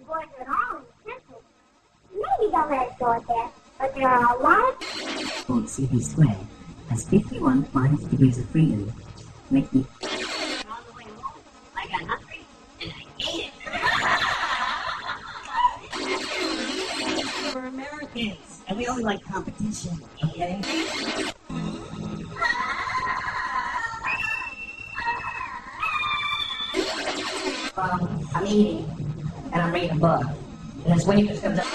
boys at all in Texas. Maybe don't let it go at that, but there are a lot of... CP squared has 51 5 degrees of freedom. Make me... On the way home, I got hungry and I ate it. We're Americans, and we only like competition, okay? I'm eating, and I'm reading a book, and this wave just comes up.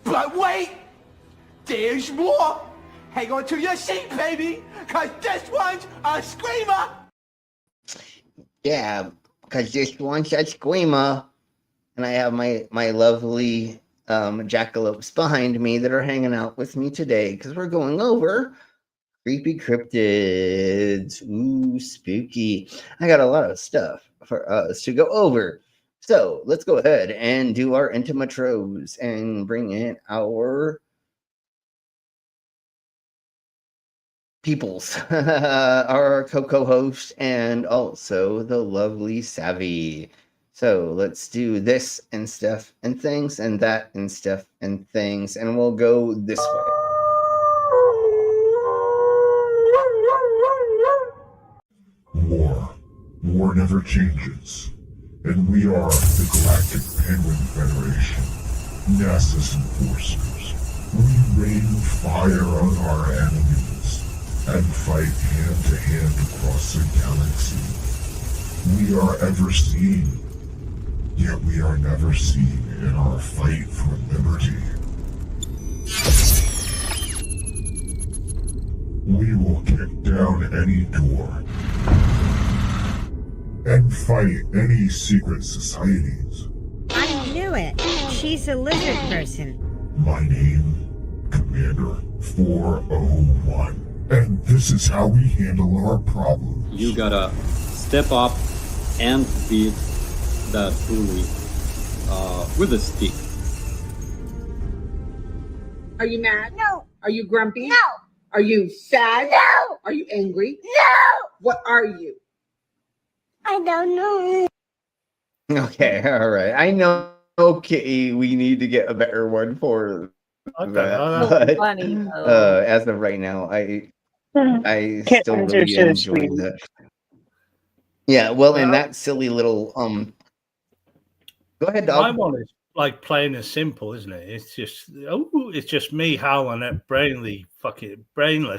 But wait, there's more. Hang on to your seat, baby, cause this one's a screamer. Yeah, because this one's a screamer. And I have my lovely jackalopes behind me that are hanging out with me today because we're going over creepy cryptids. Ooh, spooky. I got a lot of stuff for us to go over. So let's go ahead and do our intimatros and bring in our peoples, our co-host, and also the lovely Savvy. So let's do this and stuff and things and that and stuff and things, and we'll go this way. War never changes. And we are the Galactic Penguin Federation, NASA's enforcers. We rain fire on our enemies and fight hand to hand across the galaxy. We are ever seen, yet we are never seen in our fight for liberty. We will kick down any door and fight any secret societies. I knew it. She's a lizard person. My name, Commander 401. And this is how we handle our problems. You gotta step up and beat that bully with a stick. Are you mad? No. Are you grumpy? No. Are you sad? No. Are you angry? No. What are you? I don't know. Okay, all right. I know. Okay, we need to get a better one for that. But, funny. as of right now, I Kittens still are really so enjoy sweet. that. Yeah, well, and that silly little Go ahead, My dog. one is like plain and simple, isn't it? It's just me howling at brainless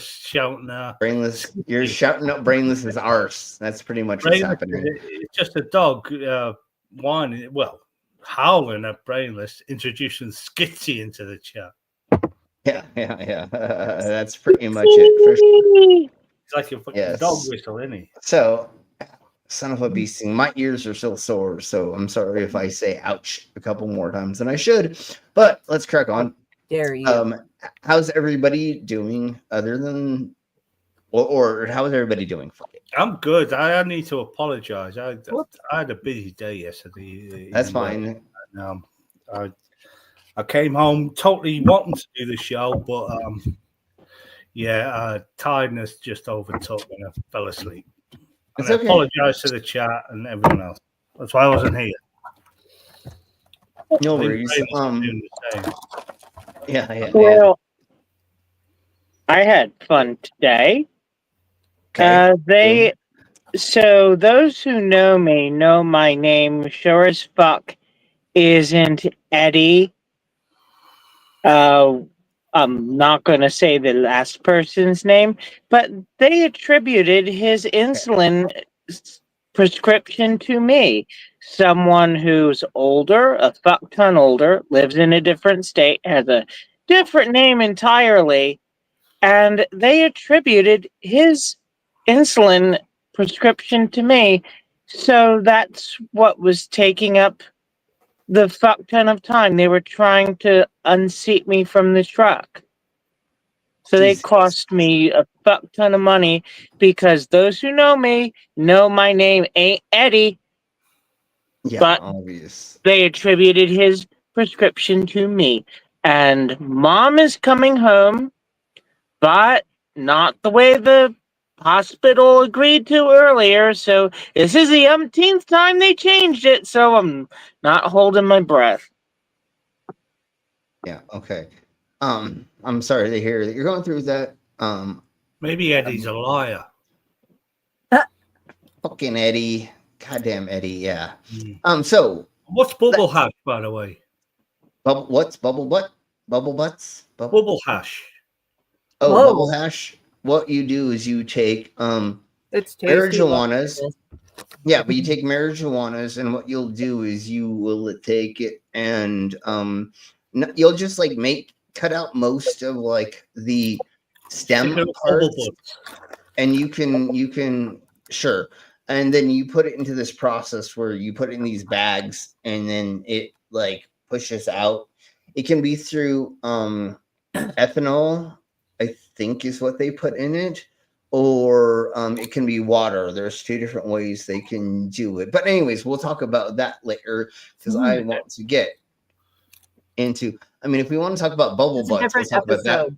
shouting. Brainless, you're shouting up brainless's arse. That's pretty much what's happening. It's just a dog whining, howling at brainless, introducing Skitsy into the chat. Yeah. That's pretty much it. For sure. It's like a fucking dog whistle, isn't he? So, son of a beasting, my ears are still sore, so I'm sorry if I say ouch a couple more times than I should. But let's crack on. Dare you? How's everybody doing other than, or how's everybody doing for you? I'm good. I need to apologize. I had a busy day yesterday. That's fine. I came home totally wanting to do the show, but tiredness just overtook me and I fell asleep. And I apologize to the chat and everyone else. That's why I wasn't here. No worries. Yeah. Well, I had fun today. So those who know me know my name sure as fuck isn't Eddie. I'm not going to say the last person's name, but they attributed his insulin prescription to me. Someone who's older, a fuck ton older, lives in a different state, has a different name entirely, and they attributed his insulin prescription to me. So that's what was taking up the fuck ton of time. They were trying to unseat me from the truck. So they Jesus. cost me a fuck ton of money because those who know me know my name ain't Eddie, Yeah, but obvious. they attributed his prescription to me. And mom is coming home, but not the way the hospital agreed to earlier. So this is the umpteenth time they changed it, so I'm not holding my breath. Yeah, okay. I'm sorry to hear that you're going through that. Maybe Eddie's a liar. Fucking Eddie. Goddamn Eddie, yeah. Mm. So What's bubble hash, by the way? what's bubble butt? Bubble butts? Bubble hash. Oh, Whoa. bubble hash. What you do is you take It's tasty. marijuanas. Yeah, but you take marijuanas, and what you'll do is you will take it and you'll just like cut out most of like the stem Stick it in parts, bubble butts. and you can sure, and then you put it into this process where you put it in these bags, and then it like pushes out. It can be through ethanol, I think is what they put in it, or it can be water. There's two different ways they can do it. But anyways, we'll talk about that later because I want to get into. I mean, if we want to talk about bubble It's a butts, we'll different talk about that. episode.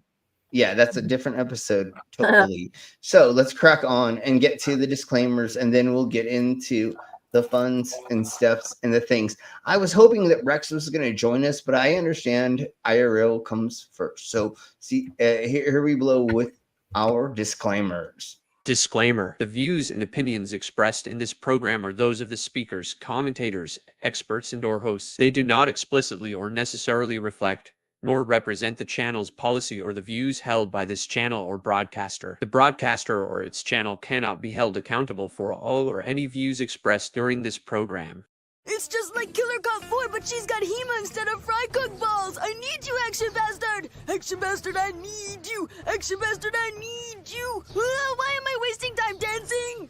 Yeah, that's a different episode totally. So let's crack on and get to the disclaimers, and then we'll get into the funds and stuffs and the things. I was hoping that Rex was going to join us, but I understand IRL comes first. So see, here we blow with our disclaimers. Disclaimer: the views and opinions expressed in this program are those of the speakers, commentators, experts, and/or hosts. They do not explicitly or necessarily reflect nor represent the channel's policy or the views held by this channel or broadcaster. The broadcaster or its channel cannot be held accountable for all or any views expressed during this program. It's just like Killer Got 4, but she's got Hema instead of fry cook balls. I need you, Action Bastard. Action Bastard, I need you. Action Bastard, I need you. Why am I wasting time dancing?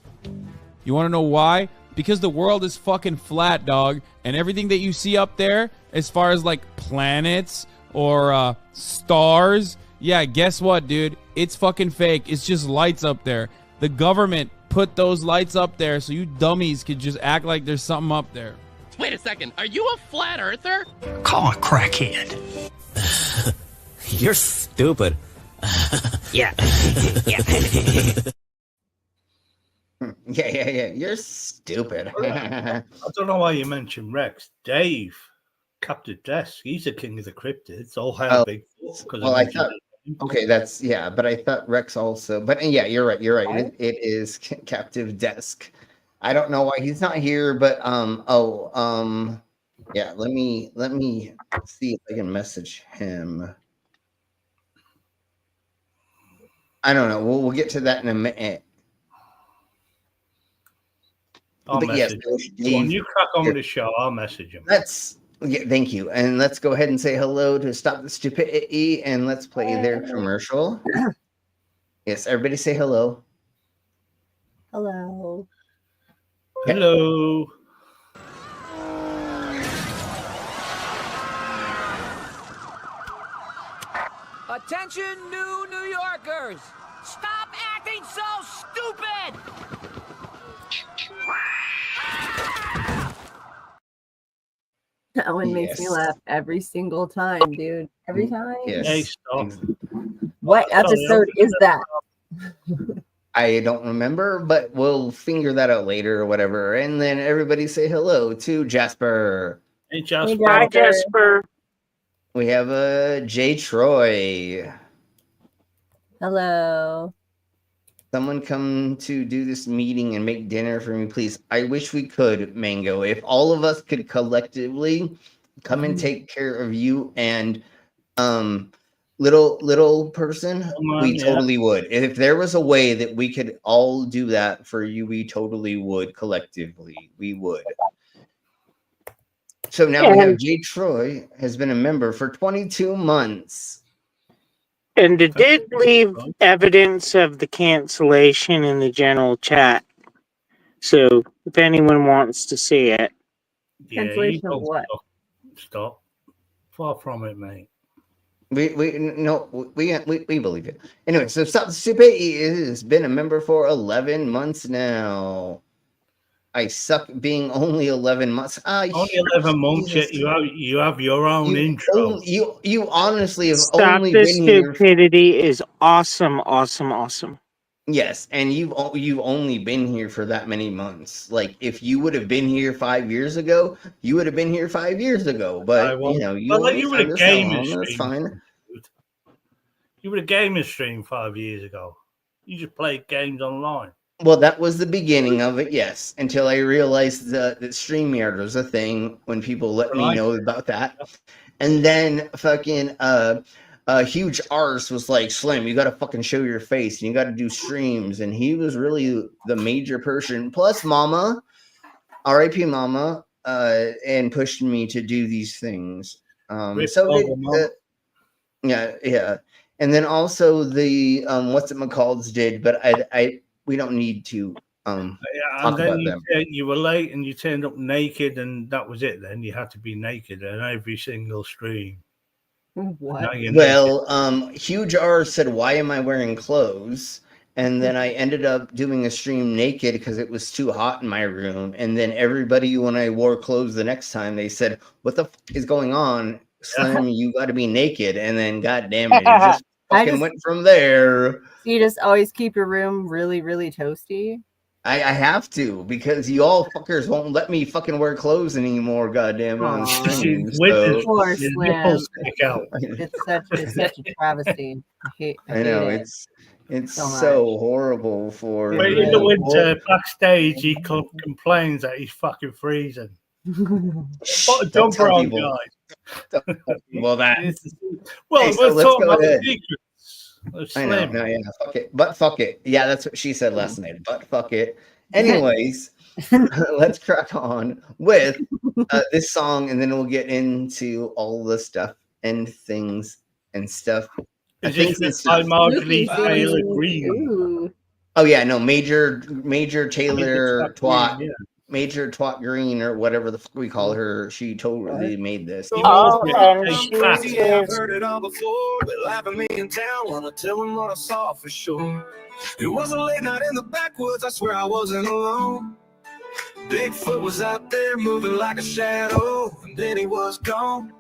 You want to know why? Because the world is fucking flat, dog. And everything that you see up there, as far as like planets or stars, yeah, guess what, dude? It's fucking fake. It's just lights up there. The government put those lights up there so you dummies could just act like there's something up there. Wait a second, are you a flat earther? Call a crackhead. You're stupid. Yeah. Yeah. You're stupid. I don't know why you mentioned Rex. Dave, Captain Desk, he's the king of the cryptids. All hail Big Foot. Well, I thought, okay, that's, yeah, but I thought Rex also, but yeah, you're right. It is Captive Desk. I don't know why he's not here, but yeah, let me see if I can message him. I don't know. We'll get to that in a minute. I'll message him. When you crack on with the show, I'll message him. Thank you. And let's go ahead and say hello to Stop the Stupidity, and let's play their commercial. Yes, everybody say hello. Hello. Hello. Attention, New Yorkers! Stop acting so stupid! That one makes me laugh every single time, dude. Every time. Yes. Hey, stop. What episode is that? I don't remember, but we'll figure that out later or whatever. And then everybody say hello to Jasper. Hey, Jasper. Hi, Jasper. We have Jay Troy. Hello. Someone come to do this meeting and make dinner for me, please. I wish we could, Mango. If all of us could collectively come and take care of you and little person, we Yeah. totally would. If there was a way that we could all do that for you, we totally would collectively. We would. So now we have And, Jay Troy has been a member for 22 months. and it did leave evidence of the cancellation in the general chat. So if anyone wants to see it. Yeah, you Cancellation of don't what? stop. Far from it, mate. We believe it. Anyway, so Supe has been a member for 11 months now. I suck being only 11 months. Only 11 months yet. You have your own intro. You honestly have Stop only this been here. stupidity is awesome, awesome, awesome. Yes, and you've only been here for that many months. Like if you would have been here 5 years ago, you would have been here 5 years ago. But you know, you only you would have found us gaming that long, that's fine. You would have gaming stream 5 years ago. You just played games online. Well, that was the beginning of it, yes. Until I realized that StreamYard was a thing when people let me know about that. And then fucking huge arse was like, Slim, you gotta fucking show your face and you gotta do streams. And he was really the major person. Plus Mama, R.I.P. Mama, and pushed me to do these things. Yeah. And then also the what's it McCall's did, but we don't need to talk about them. You were late and you turned up naked, and that was it. Then you had to be naked on every single stream. What? Well, Huge R said, "Why am I wearing clothes?" And then I ended up doing a stream naked because it was too hot in my room. And then everybody, when I wore clothes the next time, they said, "What the fuck is going on, Slim? You got to be naked." And then, God damn it, it just fucking went from there. You just always keep your room really, really toasty. I have to, because you all fuckers won't let me fucking wear clothes anymore. Goddamn on stream. Poor Slim. It's such a travesty. I know it's so horrible for. But in the winter, backstage, he complains that he's fucking freezing. Put a jumper on, guys. Well, that. Well, hey, so let's talk about ahead. the secrets. I know, no, yeah, fuck it, but fuck it. Yeah, that's what she said last night. But fuck it. Anyways, let's crack on with this song, and then we'll get into all the stuff and things and stuff. Marjorie Taylor Greene. Oh yeah, no, Major Taylor Twat. Major Twat Green or whatever the fuck we call her, she totally made this. Oh, and she I've heard it all before. They laugh at me in town when I tell them what I saw for sure. It was a late night in the backwoods, I swear I wasn't alone. Bigfoot was out there moving like a shadow, and then he was gone.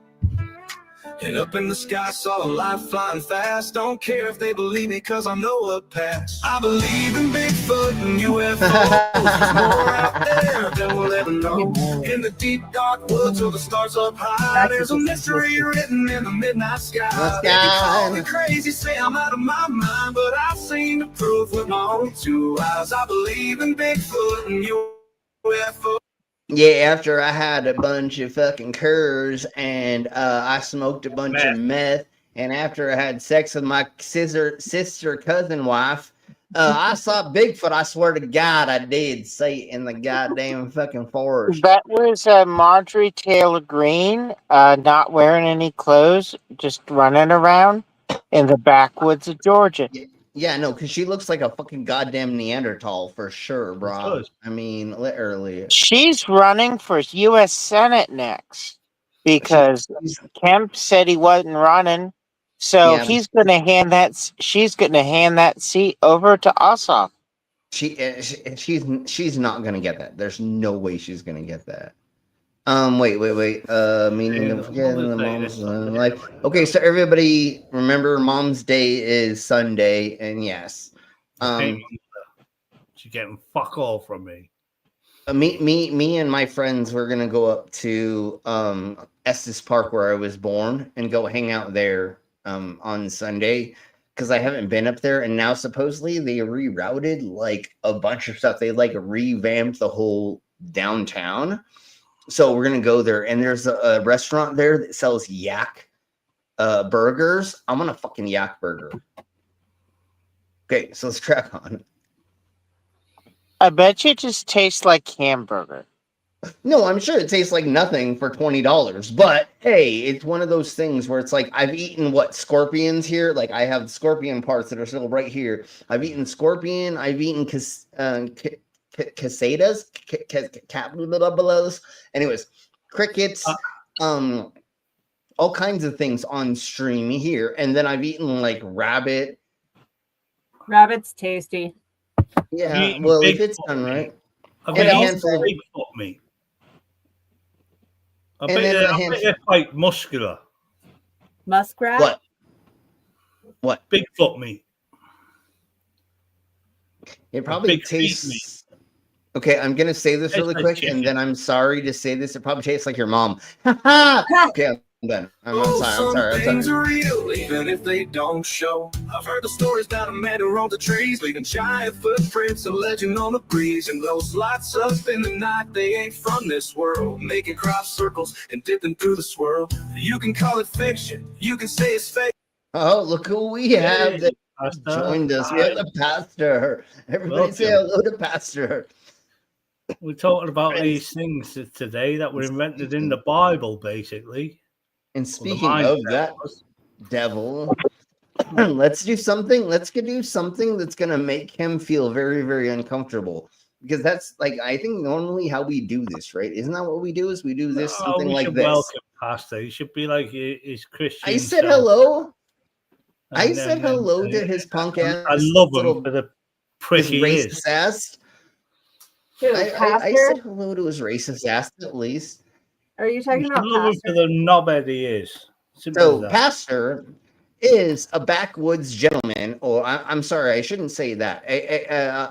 And up in the sky, saw a light flying fast. Don't care if they believe me, cause I know what passed. I believe in Bigfoot and UFOs. There's more out there than we'll ever know. In the deep dark woods where the stars up high, there's a mystery written in the midnight sky. They call me crazy, say I'm out of my mind, but I've seen the proof with my own two eyes. I believe in Bigfoot and UFOs. Yeah, after I had a bunch of fucking curs and I smoked a bunch of meth, and after I had sex with my sister cousin wife, I saw Bigfoot. I swear to God, I did see it in the goddamn fucking forest. That was Marjorie Taylor Greene, not wearing any clothes, just running around in the backwoods of Georgia. Yeah, no, because she looks like a fucking goddamn Neanderthal for sure, bro. I mean, literally. She's running for U.S. Senate next because Kemp said he wasn't running, so Yeah, he's going to hand that. She's going to hand that seat over to Ossoff. She's not gonna get that. There's no way she's gonna get that. Wait. Meaning of forgetting the mom's life. Okay, so everybody remember Mom's Day is Sunday, and yes. She's getting fuck all from me. Me and my friends were gonna go up to Estes Park where I was born and go hang out there on Sunday. Because I haven't been up there, and now supposedly they rerouted like a bunch of stuff. They like revamped the whole downtown. So we're gonna go there, and there's a restaurant there that sells yak burgers, I'm on a fucking yak burger. Okay, so let's crack on. I bet you it just tastes like hamburger. No, I'm sure it tastes like nothing for $20, but hey, it's one of those things where it's like I've eaten scorpions here. Like I have scorpion parts that are still right here. I've eaten scorpion. I've eaten casadas, anyways, crickets, all kinds of things on stream here, and then I've eaten like rabbit. Rabbit's tasty. Yeah, well, if it's done right. And a handful of Bigfoot meat. I bet they're quite muscular. Muskrat? What? Bigfoot meat. It probably tastes. Okay, I'm gonna say this really quick, and then I'm sorry to say this. It probably tastes like your mom. Okay, I'm done. I'm sorry. Things are real, even if they don't show. I've heard the stories about a man who roamed the trees, leaving giant footprints, a legend on the breeze. And those lights up in the night, they ain't from this world, making crop circles and dipping through the swirl. You can call it fiction, you can say it's fake. Oh, look who we have that joined us. We have the pastor. Everybody say hello to Pastor. We're talking about these things today that were invented in the Bible, basically. And speaking of that devil, let's do something. Let's do something that's going to make him feel very, very uncomfortable. Because that's like, I think normally how we do this, right? Isn't that what we do? Is we do this something like this. Welcome, Pastor. He should be like his Christian. I said hello. I said hello to his punk ass. I love him for the prick he is. Ass. I said hello to his racist ass at least. Are you talking about Pastor? For the knobhead he is. So Pastor is a backwoods gentleman, or I'm sorry, I shouldn't say that. A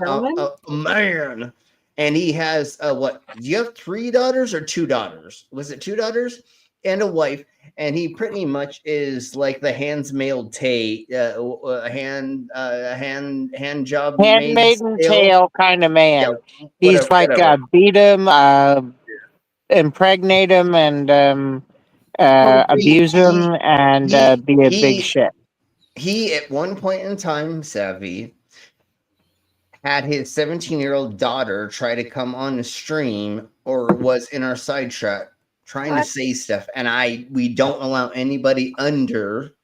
man, and he has what? Do you have 3 daughters or 2 daughters? Was it 2 daughters and a wife? And he pretty much is like the handsmaid hand job, handmaiden tale kind of man. Yeah, he's like beat him, impregnate him, and abuse him, and be a big shit. He at one point in time, Savvy, had his 17-year-old daughter try to come on the stream, or was in our side chat trying to say stuff, and we don't allow anybody under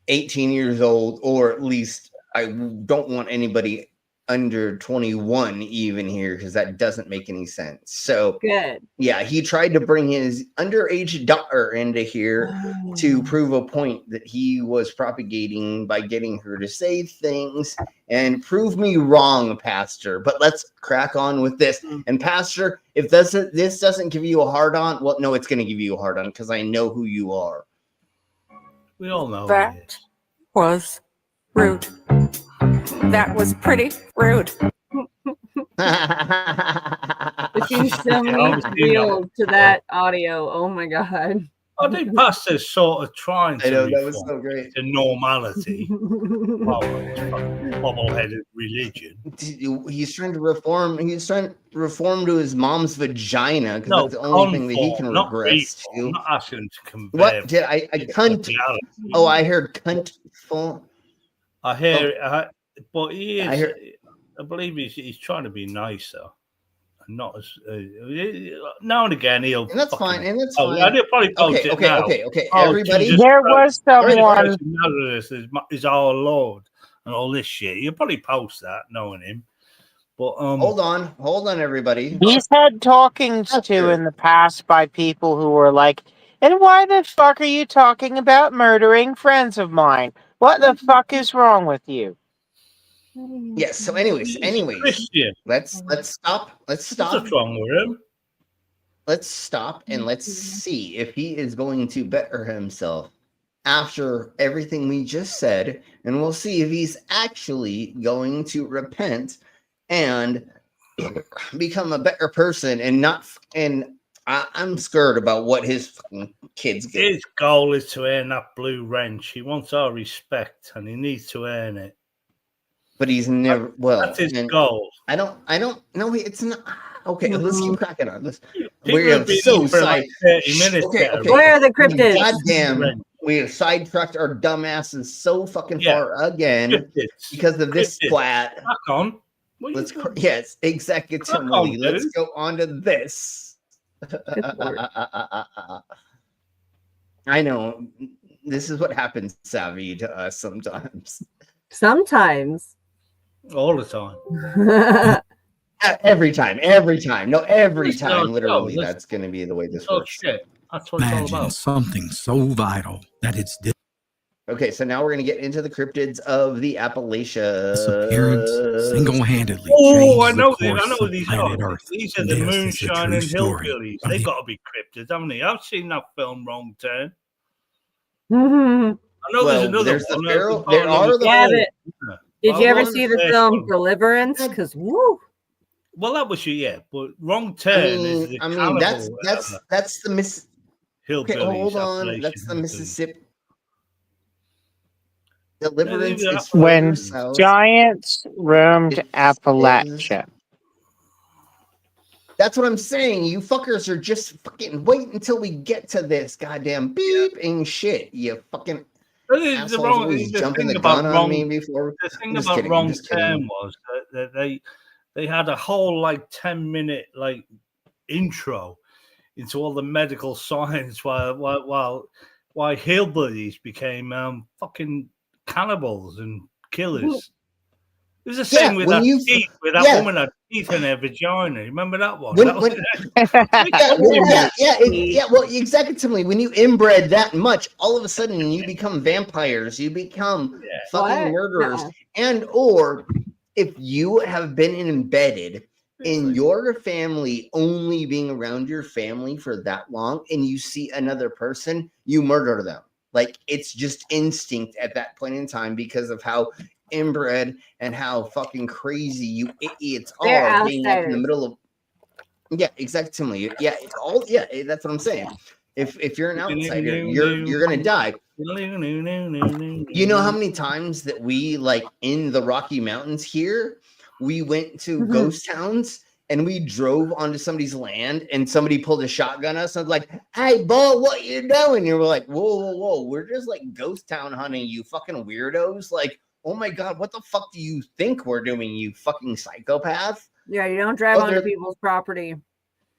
18 years old, or at least I don't want anybody under 21 even here, because that doesn't make any sense. So good. Yeah, he tried to bring his underage daughter into here to prove a point that he was propagating by getting her to say things, and prove me wrong, Pastor. But let's crack on with this. And Pastor, if this doesn't give you a hard on, well, no, it's going to give you a hard on, because I know who you are. We all know that was rude. That was pretty rude. There's so many reels to that audio. Oh my god. I think Pastor's sort of trying to. I know, that was so great. The normality of bobble-headed religion. He's trying to reform. He's trying to reform to his mom's vagina, because that's the only thing that he can regress to. I'm not asking him to convey. What did I cunt? Oh, I heard cunt. I hear, but he is. I believe he's trying to be nicer, and not as now and again he'll. And that's fine. And that's fine. He'll probably post it now. Okay. Oh, Everybody, Jesus there Christ. was someone. Is our Lord and all this shit. He'll probably post that, knowing him. But hold on, everybody. He's had talkings to in the past by people who were like, "And why the fuck are you talking about murdering friends of mine? What the fuck is wrong with you?" Yes. So, anyways, let's stop. What's wrong with him? Let's stop and let's see if he is going to better himself after everything we just said, and we'll see if he's actually going to repent and become a better person, and not. And I'm scared about what his fucking kids get. His goal is to earn that blue wrench. He wants our respect, and he needs to earn it. But he's never. Well, that's his goal. I don't know. It's not. Okay, let's keep cracking on. People We have have been so in for like side. 30 minutes. Okay, there. okay. Where are the cryptids? Goddamn, we have sidetracked our dumbasses so fucking far again because of this splat. Back on. Let's yes, executively. Let's go on to this. I know this is what happens, Savvy, to us sometimes. Sometimes. All the time. Every time. No, every time. Literally, that's going to be the way this works. Shit. That's what it's all Imagine about. something so vital that it's Okay, so now we're going to get into the cryptids of the Appalachian. disappearance single-handedly Oh, I changed know the course who of these planet are. Earth. These are And the this is a moonshine true and story hillbillies. of They the- got to be cryptids, haven't they? I've seen that film, Wrong Turn. Mhm. I know there's another there's one. the feral. There are the. Yeah, but did you ever ones see the first film one. Deliverance? Because woo. Well, that was but Wrong Turn is the cannibal, that's the Miss. Okay, hillbillies. hold on. Appalachian That's the hillbillies. Mississippi. Deliverance is When further south. giants roamed Appalachia. That's what I'm saying. You fuckers are just fucking wait until we get to this goddamn beeping shit. You fucking assholes always jumping the gun on me before. The thing about Wrong Turn was that they had a whole like 10-minute like intro into all the medical science while hillbillies became fucking cannibals and killers. It was the same with that teeth, with that woman had teeth in her vagina. Remember that one? Well, exactly. When you inbred that much, all of a sudden you become vampires. You become fucking murderers. And or if you have been embedded in your family, only being around your family for that long, and you see another person, you murder them. Like it's just instinct at that point in time because of how inbred and how fucking crazy you idiots are being up in the middle of exactly. It's all that's what I'm saying. If you're an outsider, you're gonna die. You know how many times that we like in the Rocky Mountains here, we went to ghost towns and we drove onto somebody's land and somebody pulled a shotgun at us and was like, "Hey, Bo, what you doing?" And you were like, whoa, we're just like ghost town hunting, you fucking weirdos. Like, oh my God, what the fuck do you think we're doing, you fucking psychopath? Yeah, you don't drive onto people's property.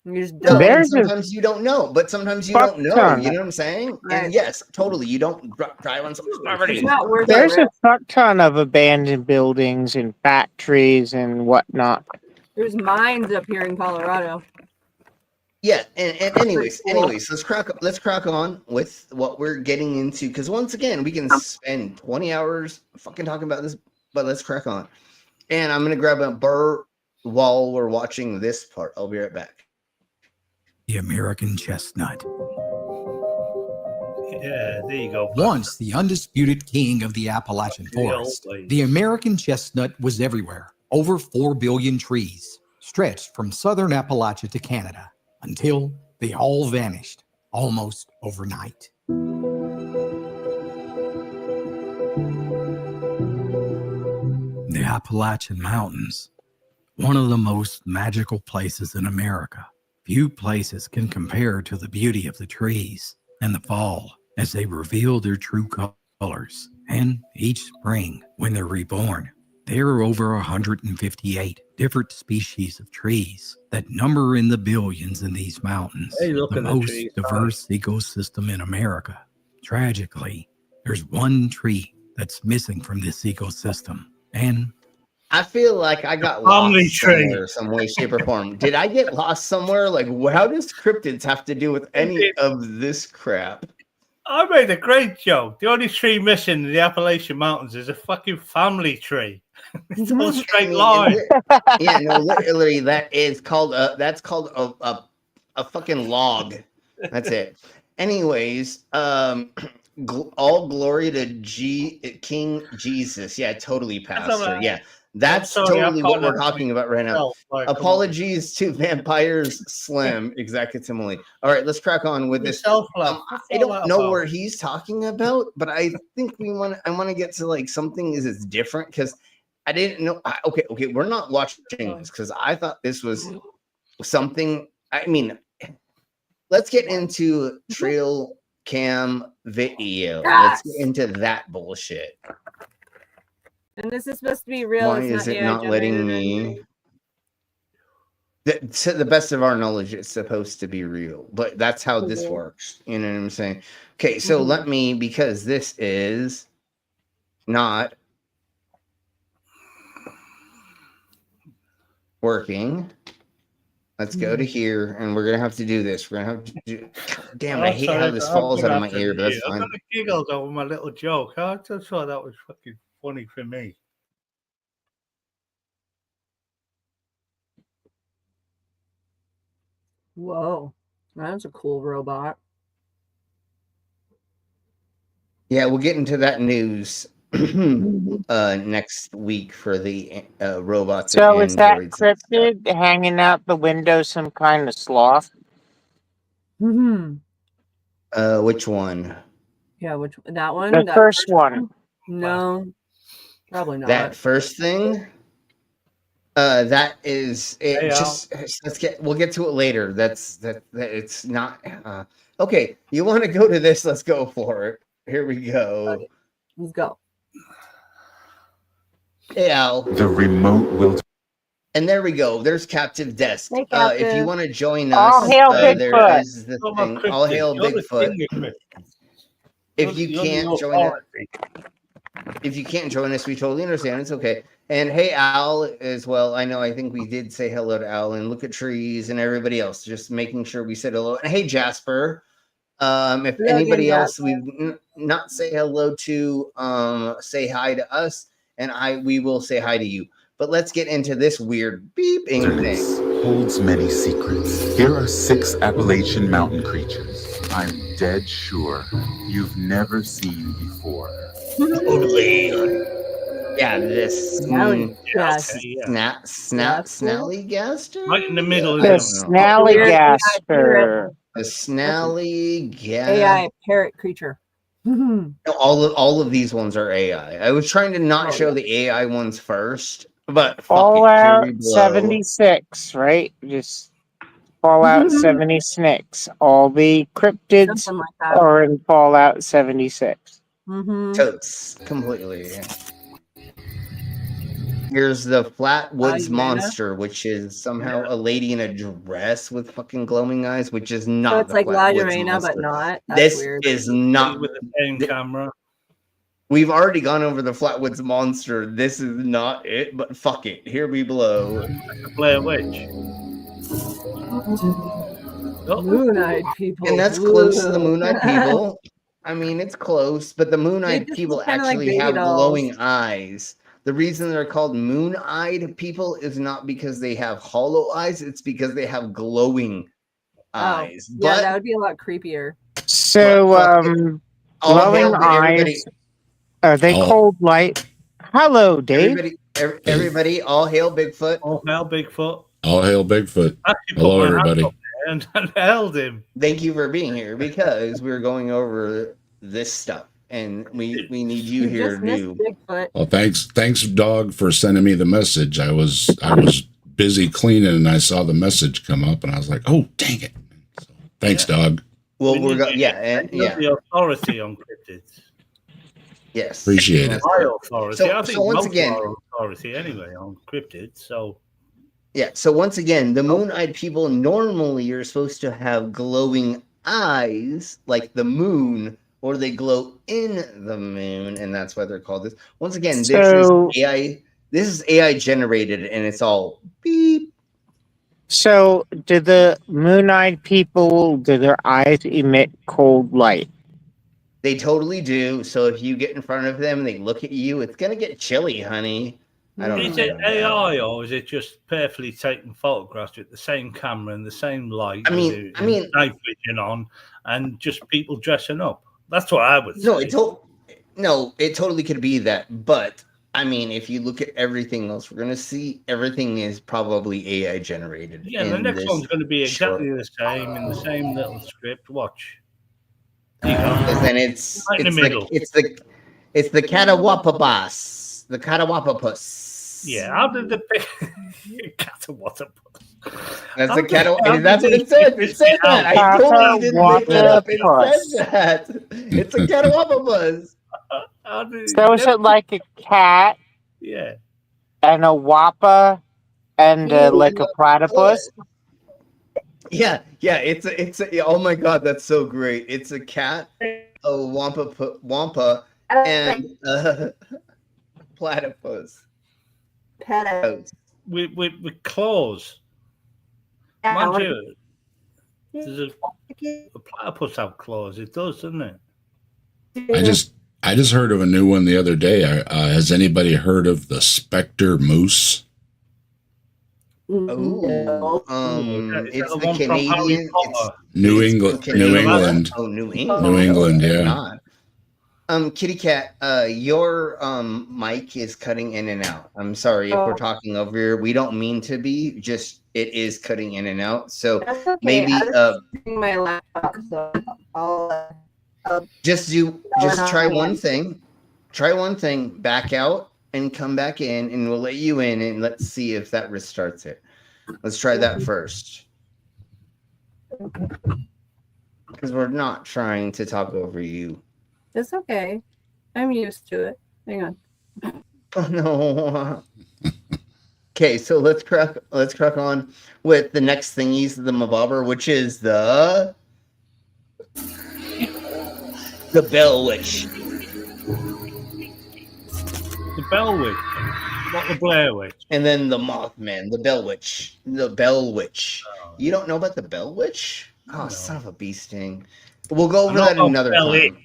You just don't. Sometimes you don't know, but sometimes you don't know. You know what I'm saying? Right. And yes, totally. You don't drive on somebody's property. It's not worth There's it. a fuck ton of abandoned buildings and factories and whatnot. There's mines up here in Colorado. Yeah, and anyways, let's crack on with what we're getting into, because once again, we can spend 20 hours fucking talking about this, but let's crack on. And I'm gonna grab a burr while we're watching this part. I'll be right back. The American chestnut. Yeah, there you go. Once the undisputed king of the Appalachian forest, the American chestnut was everywhere. Over 4 billion trees stretched from southern Appalachia to Canada until they all vanished almost overnight. The Appalachian Mountains, one of the most magical places in America. Few places can compare to the beauty of the trees and the fall as they reveal their true colors. And each spring, when they're reborn, there are over 158 different species of trees that number in the billions in these mountains. Hey, look the at the most trees. diverse ecosystem in America. Tragically, there's one tree that's missing from this ecosystem. And I feel like I got lost somewhere, some way, shape, or form. Did I get lost somewhere? Like, how does cryptids have to do with any of this crap? I made a great joke. The only tree missing in the Appalachian Mountains is a fucking family tree. It's all straight line. Yeah, no, literally, that's called a fucking log. That's it. Anyways, all glory to King Jesus. Yeah, totally, Pastor. Yeah. That's totally what we're talking about right now. Apologies to Vampires Slim. Exactly. All right, let's crack on with this. I don't know where he's talking about, but I think I want to get to like something is different because I didn't know. Okay, we're not watching this because I thought this was something. I mean, let's get into trail cam video. Let's get into that bullshit. And this is supposed to be real. Why it's is not it AI not letting me? To the best of our knowledge, it's supposed to be real, but that's how this works. You know what I'm saying? Okay, so let me, because this is not working. Let's go to here, and we're gonna have to do this. We're gonna have to do. God damn, I hate how this falls out of my ear, but that's fine. I got the giggles over my little joke. I just thought that was fucking funny for me. Whoa, that's a cool robot. Yeah, we'll get into that news next week for the robots. So and is that androids. cryptid hanging out the window some kind of sloth? Which one? Yeah, that one? The That first one. No, probably not. That first thing? That is it. Hey, just we'll get to it later. That's it's not okay. You want to go to this? Let's go for it. Here we go. Okay. Let's go. Hey, Al. The remote will. And there we go. There's Captive Desk. Hey, If Captive. you want to join All us, hail there Bigfoot. is the thing. All hail Bigfoot. If you can't join us, if you can't join us, we totally understand. It's okay. And hey, Al, as well. I think we did say hello to Al and look at trees and everybody else. Just making sure we said hello. And hey, Jasper. If anybody else we not say hello to, say hi to us, and we will say hi to you. But let's get into this weird beeping thing. Holds many secrets. Here are 6 Appalachian mountain creatures I'm dead sure you've never seen before. Totally. Yeah, this snallygaster. Right in the middle. The snallygaster. The snallygaster. AI parrot creature. All of these ones are AI. I was trying to not show the AI ones first, but Fallout 76, right? Just Fallout 76. All the cryptids are in Fallout 76. Totes completely. Here's the Flatwoods monster, which is somehow a lady in a dress with fucking glowing eyes, which is not. So it's the like La Flatwoods Llorona, monster. but not. That's This weird. is not with the same camera. We've already gone over the Flatwoods monster. This is not it, but fuck it. Here we blow. The Blair Witch. Moon-eyed people. And that's close to the Moon-eyed people. I mean, it's close, but the Moon-eyed just people look kinda like actually baby have dolls. glowing eyes. The reason they're called Moon-eyed people is not because they have hollow eyes. It's because they have glowing eyes. Yeah, that would be a lot creepier. So, glowing eyes. Are they cold light? Hello, Dave. Everybody, all hail Bigfoot. All hail Bigfoot. All hail Bigfoot. Hello, everybody. And held him. Thank you for being here because we're going over this stuff, and we need you here to do. Well, thanks, dog, for sending me the message. I was busy cleaning, and I saw the message come up, and I was like, "Oh, dang it!" So, thanks, dog. Well, we're going, The authority on cryptids. Yes, appreciate it. My authority. I think so once most again, are authority anyway on cryptids. So. Yeah, so once again, the moon-eyed people normally are supposed to have glowing eyes like the moon, or they glow in the moon, and that's why they're called this. Once again, this is AI. This is AI generated, and it's all beep. So, do the moon-eyed people, do their eyes emit cold light? They totally do. So if you get in front of them and they look at you, it's gonna get chilly, honey. I don't know. Is it AI or is it just perfectly taking photographs with the same camera and the same light? I mean, night vision on, and just people dressing up. That's what I would say. It totally could be that. But I mean, if you look at everything else, we're gonna see everything is probably AI generated. Yeah, the next one's going to be exactly the same in the same little script. Watch. And then it's right in the middle. It's the Catawapabas. The Catawapapus. Yeah, how did the Catawatapus? That's a cat. That's what it says. It says that. I totally didn't make that up. It says that. It's a catawapapus. So is it like a cat? Yeah. And a wappa and like a platypus? Yeah. It's a. Oh my god, that's so great. It's a cat, a wampa, and platypus. With claws. Mind you, does a platypus have claws? It does, doesn't it? I just heard of a new one the other day. Has anybody heard of the Spectre moose? Oh, it's the Canadian. It's New England. Oh, New England. New England, yeah. Kitty Cat, your mic is cutting in and out. I'm sorry if we're talking over here. We don't mean to be. Just it is cutting in and out. So Okay. maybe My laptop, so I'll just try one thing. Try one thing. Back out and come back in, and we'll let you in, and let's see if that restarts it. Let's try that first. Because we're not trying to talk over you. It's okay. I'm used to it. Hang on. Oh no. Okay, so let's crack on with the next thingies, the mabobber, which is the Bell Witch. The Bell Witch, not the Blair Witch. And then the Mothman, the Bell Witch. The Bell Witch. You don't know about the Bell Witch? Oh, son of a bee sting. We'll go over that another time.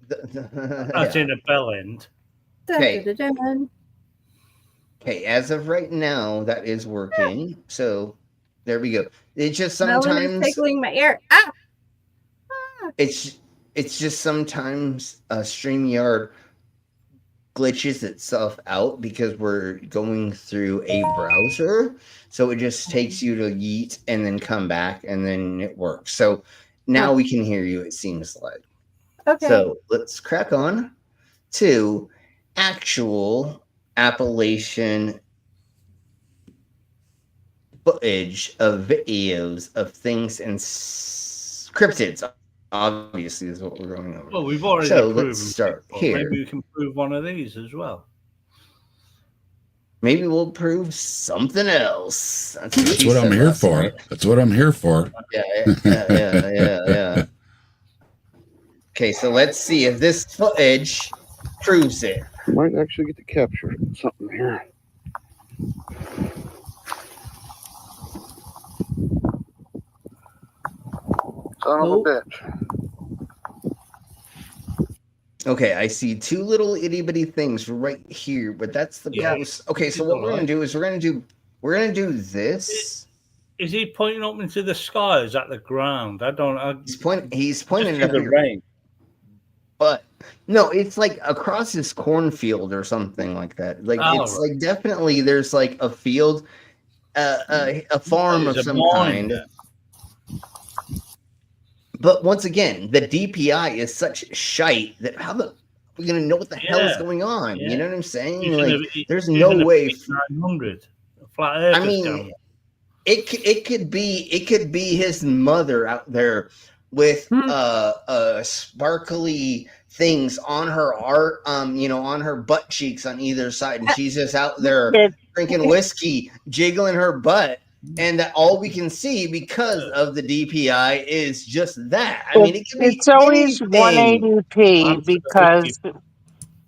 That's in a bell end. Okay. Okay, as of right now, that is working. So there we go. It's just sometimes tickling my ear. Ah! It's just sometimes StreamYard glitches itself out because we're going through a browser. So it just takes you to yeet and then come back and then it works. So now we can hear you, it seems like. Okay. So let's crack on to actual Appalachian footage of videos of things and cryptids. Obviously, is what we're going over. Well, we've already proven. Let's start here. Maybe we can prove one of these as well. Maybe we'll prove something else. That's what I'm here for. Night. That's what I'm here for. Yeah. Okay, so let's see if this footage proves it. Might actually get to capture something here. Son of a bitch. Okay, I see two little itty bitty things right here, but that's the post. Okay, so what we're gonna do is we're gonna do this. Is he pointing up into the sky? Is that the ground? He's pointing up the here. rain. But no, it's like across this cornfield or something like that. Like it's like definitely there's like a field, a farm of some kind. But once again, the DPI is such shite that how the we're gonna know what the hell is going on? You know what I'm saying? Like, there's no way. 900 flat Earth. I mean, it could be his mother out there with sparkly things on her art, on her butt cheeks on either side, and she's just out there drinking whiskey, jiggling her butt. And that all we can see because of the DPI is just that. I mean, it's always 180p because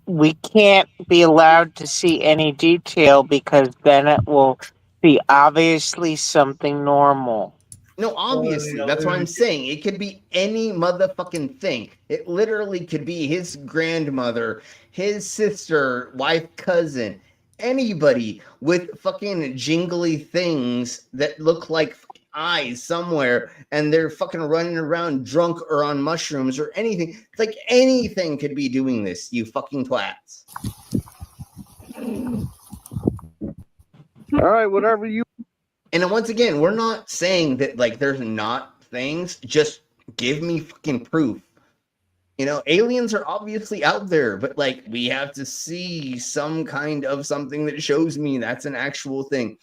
we can't be allowed to see any detail because then it will be obviously something normal. No, obviously. That's what I'm saying. It could be any motherfucking thing. It literally could be his grandmother, his sister, wife, cousin. Anybody with fucking jingly things that look like eyes somewhere and they're fucking running around drunk or on mushrooms or anything. It's like anything could be doing this, you fucking twats. All right, whatever you. And then once again, we're not saying that like there's not things. Just give me fucking proof. You know, aliens are obviously out there, but like we have to see some kind of something that shows me that's an actual thing.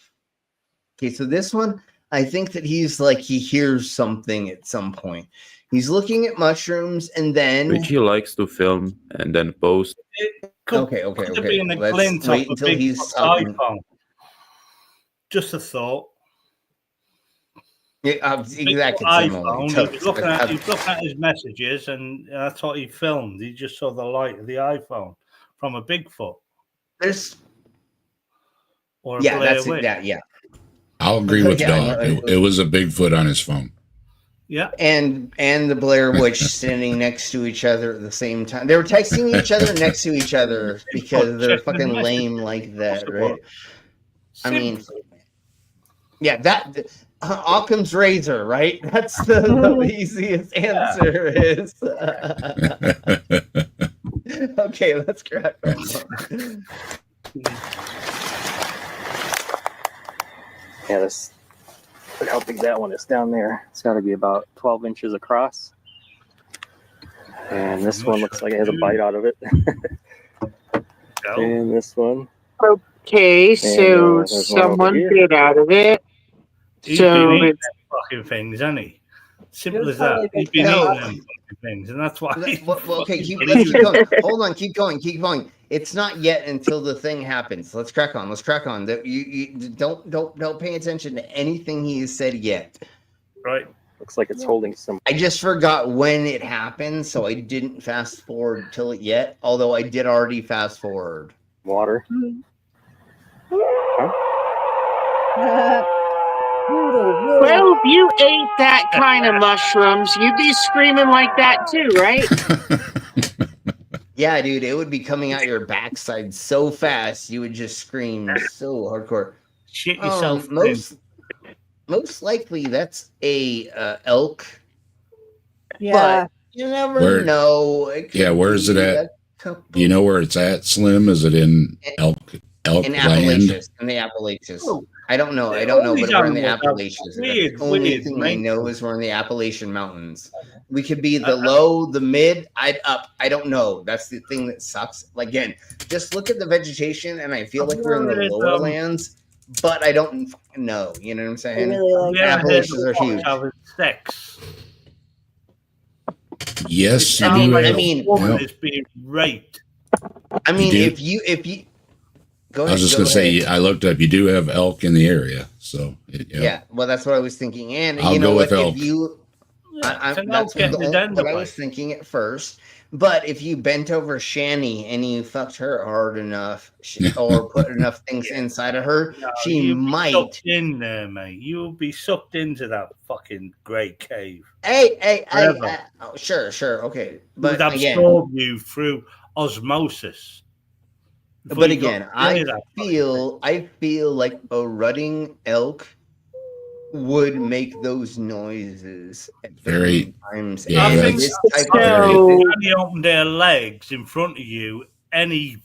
Okay, so this one, I think that he's like he hears something at some point. He's looking at mushrooms and then Which he likes to film and then post. Okay. Let's wait until he's iPhone. Just a thought. Yeah, exactly. iPhone. He was looking at his messages, and that's what he filmed. He just saw the light of the iPhone from a Bigfoot. Or a Blair Witch. Yeah. I'll agree with Dog. It was a Bigfoot on his phone. Yeah, and the Blair Witch standing next to each other at the same time. They were texting each other next to each other because they're fucking lame like that, right? I mean, yeah, that Occam's razor, right? That's the easiest answer. Is okay. Let's crack on. Yeah, look how big that one is down there. It's got to be about 12 inches across. And this one looks like it has a bite out of it. And this one. Okay, so someone bit out of it. He's So been eating it's them fucking things, hasn't he? Simple as that. He's been eating them fucking things, and that's why. Okay, let's keep going. Hold on, keep going. It's not yet until the thing happens. Let's crack on. That you don't pay attention to anything he has said yet. Right. Looks like it's holding some. I just forgot when it happened, so I didn't fast forward till it yet. Although I did already fast forward. Water. well, if you ate that kind of mushrooms, you'd be screaming like that too, right? Yeah, dude, it would be coming out your backside so fast, you would just scream so hardcore. Shit yourself. Most likely, that's a elk. Yeah. But you never know. Where is it at? You know where it's at, Slim? Is it in elk in land? Appalachians? In the Appalachians. I don't know, but we're in the Appalachians. The only thing I know is we're in the Appalachian Mountains. We could be the low, the mid, up. I don't know. That's the thing that sucks. Again, just look at the vegetation, and I feel like we're in the lower lands, but I don't know. You know what I'm saying? Really Appalachians are huge. Sex. Yes, you Sounds do. like I a mean, woman is being raped. I mean, You if you go I was ahead, just go going to say, ahead. I looked up, you do have elk in the area. So, Yeah, well, that's what I was thinking. And I'll you know go what? with elk. If you, It's an that's elk getting what identified. I was thinking at first. But if you bent over Shani and you fucked her hard enough, or put enough things inside of her, she You'll be might. sucked in there, mate. You'll be sucked into that fucking great cave. Hey, Forever. oh, sure, okay. It But would again, absorb you through osmosis. Before but you got again, near that I feel like a rutting elk would make those noises at Very- different times. yeah, And that's- this type I of think if they open their legs in front of you, any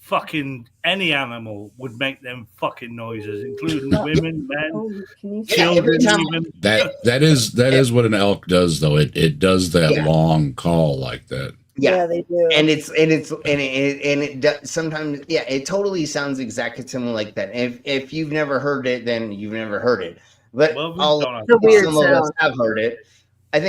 animal would make them fucking noises, including women, men, children. Even. That is what an elk does, though. It does that long call like that. Yeah, they do. And it does, sometimes, it totally sounds exactly similar like that. If you've never heard it, then you've never heard it. But Well, It's a weird some of us sound. have heard it. I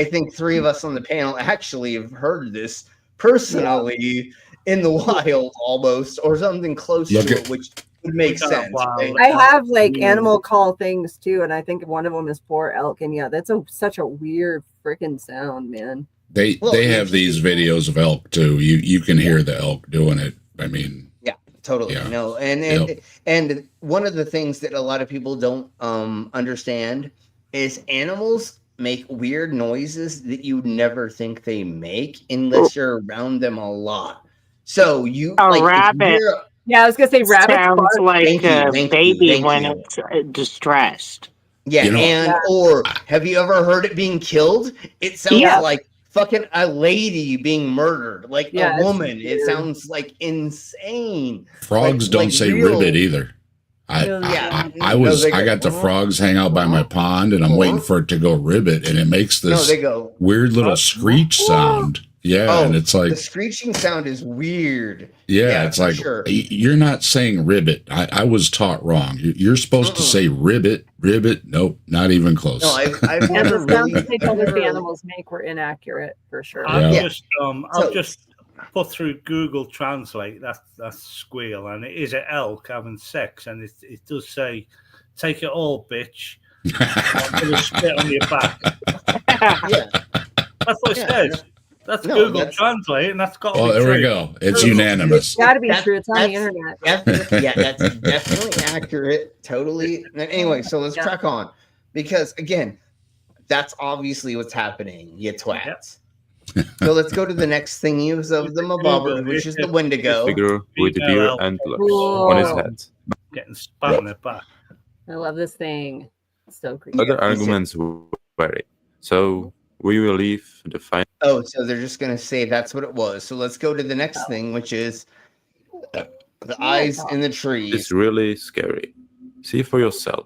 think three of us on the panel actually have heard this personally in the wild, almost, or something close to it, which would make sense. Right? I have animal call things too, and I think one of them is poor elk, and that's such a weird freaking sound, man. They have these videos of elk too. You can hear the elk doing it. I mean, Totally. Yeah. No. And one of the things that a lot of people don't understand is animals make weird noises that you never think they make unless you're around them a lot. So you A rabbit. Yeah, I was gonna say rabbits sounds bark. like Thank you, a thank you, baby thank when you. it's distressed. Yeah, or have you ever heard it being killed? It sounds like fucking a lady being murdered, like a woman. It sounds like insane. frogs don't say real- ribbit either. I got the frogs hang out by my pond, and I'm waiting for it to go ribbit, and it makes this weird little screech sound. Yeah, and it's like the screeching sound is weird. Yeah, it's like you're not saying ribbit. I was taught wrong. You're supposed to say ribbit. Nope, not even close. No, I've never the sounds really. they told us the animals make were inaccurate for sure. I'll just put through Google Translate. That's squeal, and it is an elk having sex, and it does say, "Take it all, bitch." I'm gonna spit on your back. Yeah, that's what it says. That's Google Translate, and that's got. Well, there we go. It's unanimous. It's got to be true. It's on the internet. Yeah, that's definitely accurate. Totally. Anyway, so let's crack on, because again, that's obviously what's happening. You twats. So let's go to the next thing use of the mabobber, which is the Wendigo. Figure with deer antlers on his head. Getting spat on the back. I love this thing. It's so creepy. Other arguments vary. So we will leave the final. Oh, so they're just going to say that's what it was. So let's go to the next thing, which is the eyes in the trees. It's really scary. See for yourself.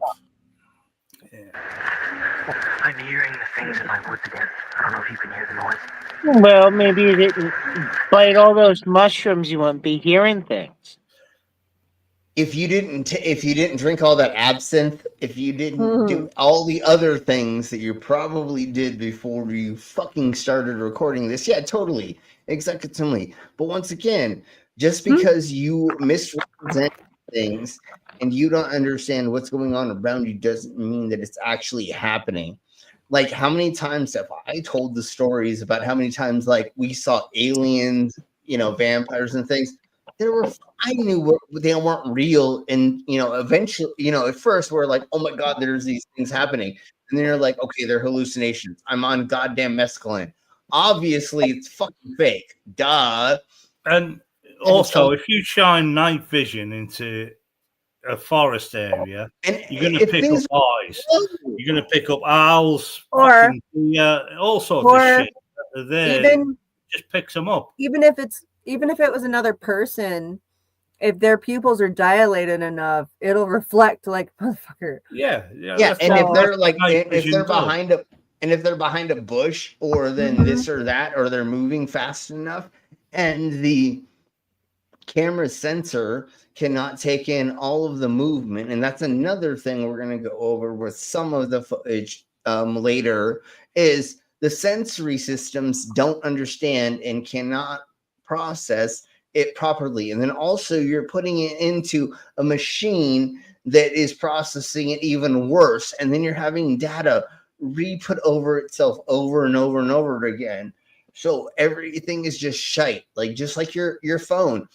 I'm hearing the things in my woods again. I don't know if you can hear the noise. Well, maybe you didn't bite all those mushrooms, you wouldn't be hearing things. If you didn't drink all that absinthe, if you didn't do all the other things that you probably did before you fucking started recording this, yeah, totally, exactly. But once again, just because you misrepresent things and you don't understand what's going on around you doesn't mean that it's actually happening. Like, how many times have I told the stories about how many times, like, we saw aliens, vampires and things? I knew they weren't real, and eventually, at first we're like, oh my god, there's these things happening, and then you're like, okay, they're hallucinations. I'm on goddamn mescaline. Obviously, it's fucking fake. Duh. And also, if you shine night vision into a forest area, you're going to pick up eyes. You're going to pick up owls, or all sorts of shit. There, just picks them up. Even if it was another person, if their pupils are dilated enough, it'll reflect like motherfucker. Yeah. And if they're like, if they're behind a bush, or then this or that, or they're moving fast enough, and the camera sensor cannot take in all of the movement, and that's another thing we're going to go over with some of the footage later, is the sensory systems don't understand and cannot process it properly. And then also you're putting it into a machine that is processing it even worse, and then you're having data re-put over itself over and over and over again. So everything is just shite, like just like your phone.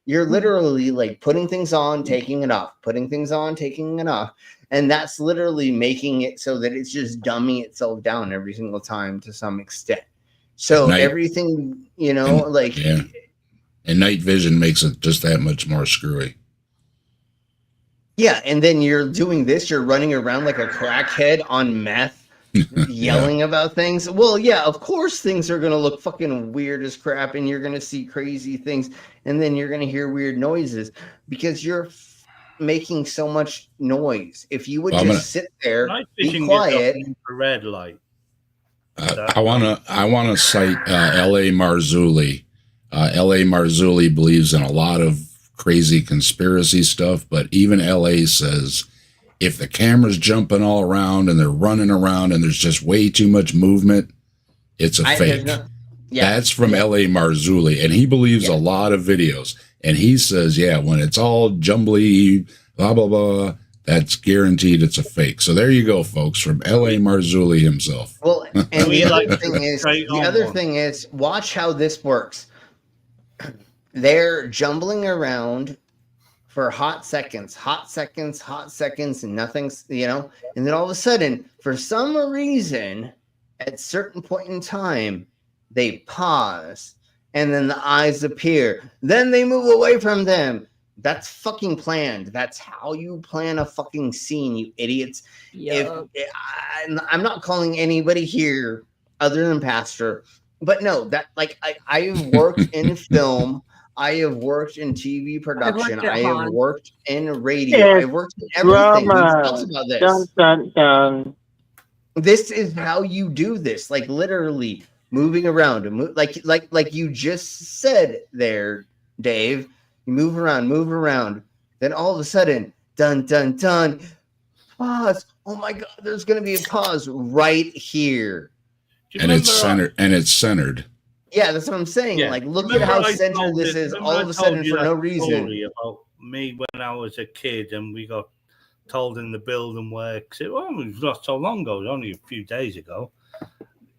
You're literally like putting things on, taking it off, putting things on, taking it off. And that's literally making it so that it's just dumbing itself down every single time to some extent. So everything, and night vision makes it just that much more screwy. Yeah, and then you're doing this, you're running around like a crackhead on meth, yelling about things. Well, yeah, of course things are going to look fucking weird as crap, and you're going to see crazy things, and then you're going to hear weird noises because you're making so much noise. If you would sit there, be quiet. Red light. I wanna cite L.A. Marzulli. L.A. Marzulli believes in a lot of crazy conspiracy stuff, but even L.A. says if the camera's jumping all around and they're running around and there's just way too much movement, it's a fake. That's from L.A. Marzulli, and he believes a lot of videos. And he says, when it's all jumbly, blah, blah, blah, that's guaranteed it's a fake. So there you go, folks, from L.A. Marzulli himself. Well, and the other thing is, watch how this works. They're jumbling around for hot seconds, and nothing's, and then all of a sudden, for some reason, at a certain point in time, they pause, and then the eyes appear. Then they move away from them. That's fucking planned. That's how you plan a fucking scene, you idiots. I'm not calling anybody here other than Pastor, but no, that, like, I've worked in film. I have worked in TV production. at I have Han. worked in radio. Yes, I've worked in everything. We've drama. talked about this. Dun dun dun. This is how you do this, like literally moving around, like you just said there, Dave. You move around. Then all of a sudden, dun dun dun, pause. Oh my God, there's gonna be a pause right here, and it's centered. Yeah, that's what I'm saying. Yeah. Like, look at Remember how I centered told this you- is. remember All I of a told sudden, you for that no reason. story about me when I was a kid, and we got told in the building where, it was not so long ago, it was only a few days ago.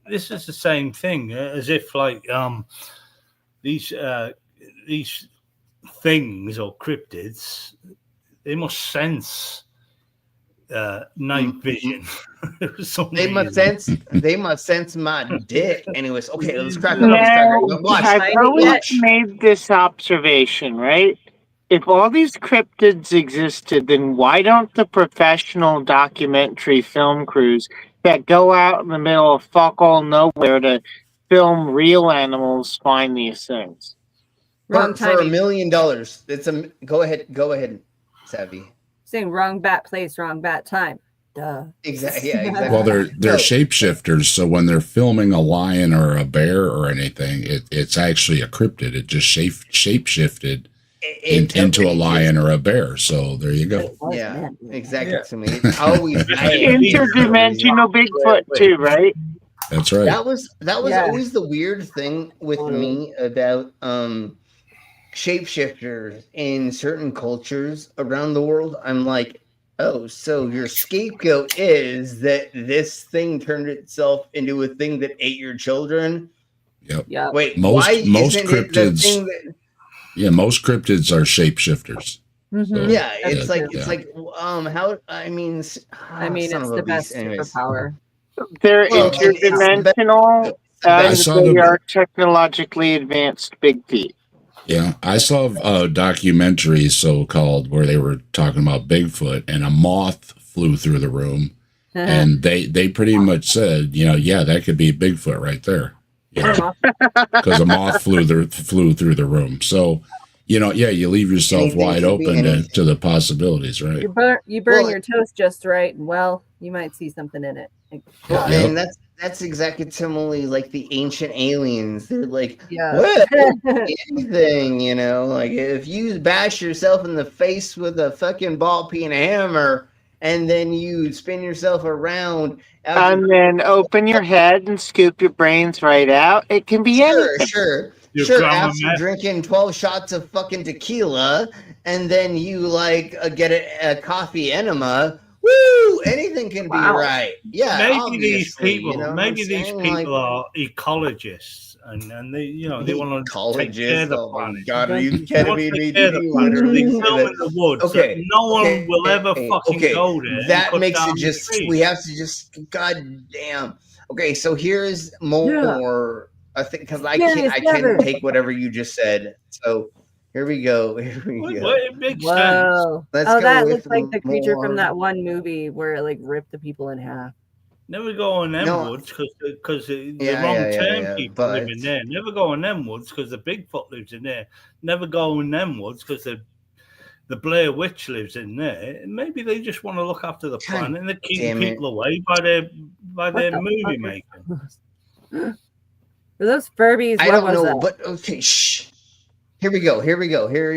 This is the same thing, as if like these things or cryptids, they must sense night vision. They must sense my dick. Anyways, okay, let's crack it Now, up. Watch. I've always made this observation, right? If all these cryptids existed, then why don't the professional documentary film crews that go out in the middle of fuck all nowhere to film real animals find these things? For $1 million. It's a go ahead, Savvy. Saying wrong bat place, wrong bat time. Duh. Exactly. Yeah, exactly. Well, they're shapeshifters, so when they're filming a lion or a bear or anything, it's actually a cryptid. It just shapeshifted into a lion or a bear. So there you go. Yeah, exactly. To me, it's always Interdimensional Bigfoot too, right? That's right. That was always the weird thing with me about shapeshifters in certain cultures around the world. I'm like, oh, so your scapegoat is that this thing turned itself into a thing that ate your children? Yep. Yeah. Wait, most isn't it the cryptids. thing that- Yeah, most cryptids are shapeshifters. Mhm. Yeah, it's yeah. like how I mean, it's son of the a best beast. Anyways. superpower. They're Well, interdimensional I and saw they the- are technologically advanced big feet. Yeah, I saw a documentary so-called where they were talking about Bigfoot, and a moth flew through the room, and they pretty much said, yeah, that could be Bigfoot right there, because a moth flew through the room. So, yeah, you leave yourself Anything wide can be open anything. to the possibilities, right? You burn Well, your toast just right, and well, you might see something in it. Well, Yep. and that's exactly similarly like the ancient aliens. They're like, Yeah. what? Anything, like if you bash yourself in the face with a fucking ball peen hammer and then you spin yourself around And then open your head and scoop your brains right out. It can be anything. Sure. Your Sure, grandma after met- drinking 12 shots of fucking tequila and then you get a coffee enema. Woo! Anything can be right. Yeah. Maybe these obviously, people, you know what maybe I'm these saying? people Like, are ecologists, and they, they want to take care ecologists. of the Oh my planet. God, are you They want kidding to me? take care of the planet. They Literally. film in the woods. Okay, That no one okay, will ever fucking okay. go there. and That cut makes down it the just. trees. We have to just. God damn. Okay, so here's more. I think because I Yes, can't Devin. take whatever you just said. So here we go. Well, it makes sense. Whoa. Let's Oh, go that with looks like the creature more. from that one movie where it like ripped the people in half. Never go in them No. woods because the Yeah, wrong yeah, term yeah, people live but- in there. Never go in them woods because the Bigfoot lives in there. Never go in them woods because the Blair Witch lives in there. Maybe they just want to look after the God planet and they're keeping damn it. people away by their the movie fuck? making. Were those Furbies? I What don't was know, that? but okay, shh. Here we go. Here we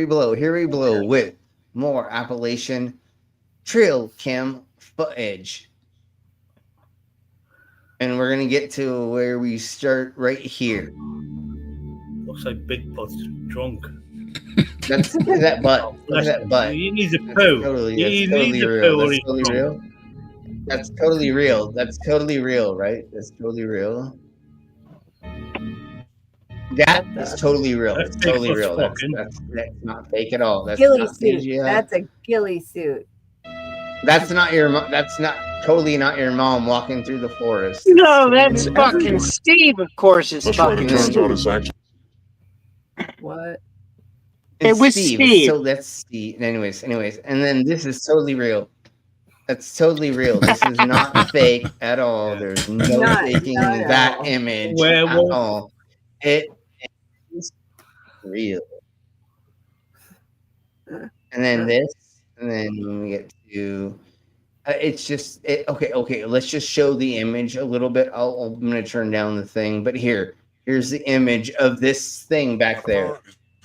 blow with more Appalachian trail cam footage. And we're gonna get to where we start right here. Looks like Bigfoot's drunk. Look at that butt. Look at that butt. He needs a That's poo. totally, He that's totally needs a real. poo or That's he's totally drunk. real. That's totally real. That's totally real, right? That's totally real. That is totally real. That's That's totally Bigfoot's real. fucking. That's not fake at all. That's Ghillie not suit. CGI. That's a ghillie suit. That's not your. That's not totally not your mom walking through the forest. No, that's fucking Steve, of course. It's That's right. fucking It turns out Steve. it's actually What? It was Steve. So that's Steve. Anyways, and then this is totally real. That's totally real. This is not fake at all. There's no Not faking at that all. image at Werewolf. all. It is real. and then this, and then when we get to, it's just okay. Let's just show the image a little bit. I'm gonna turn down the thing, but here's the image of this thing back there.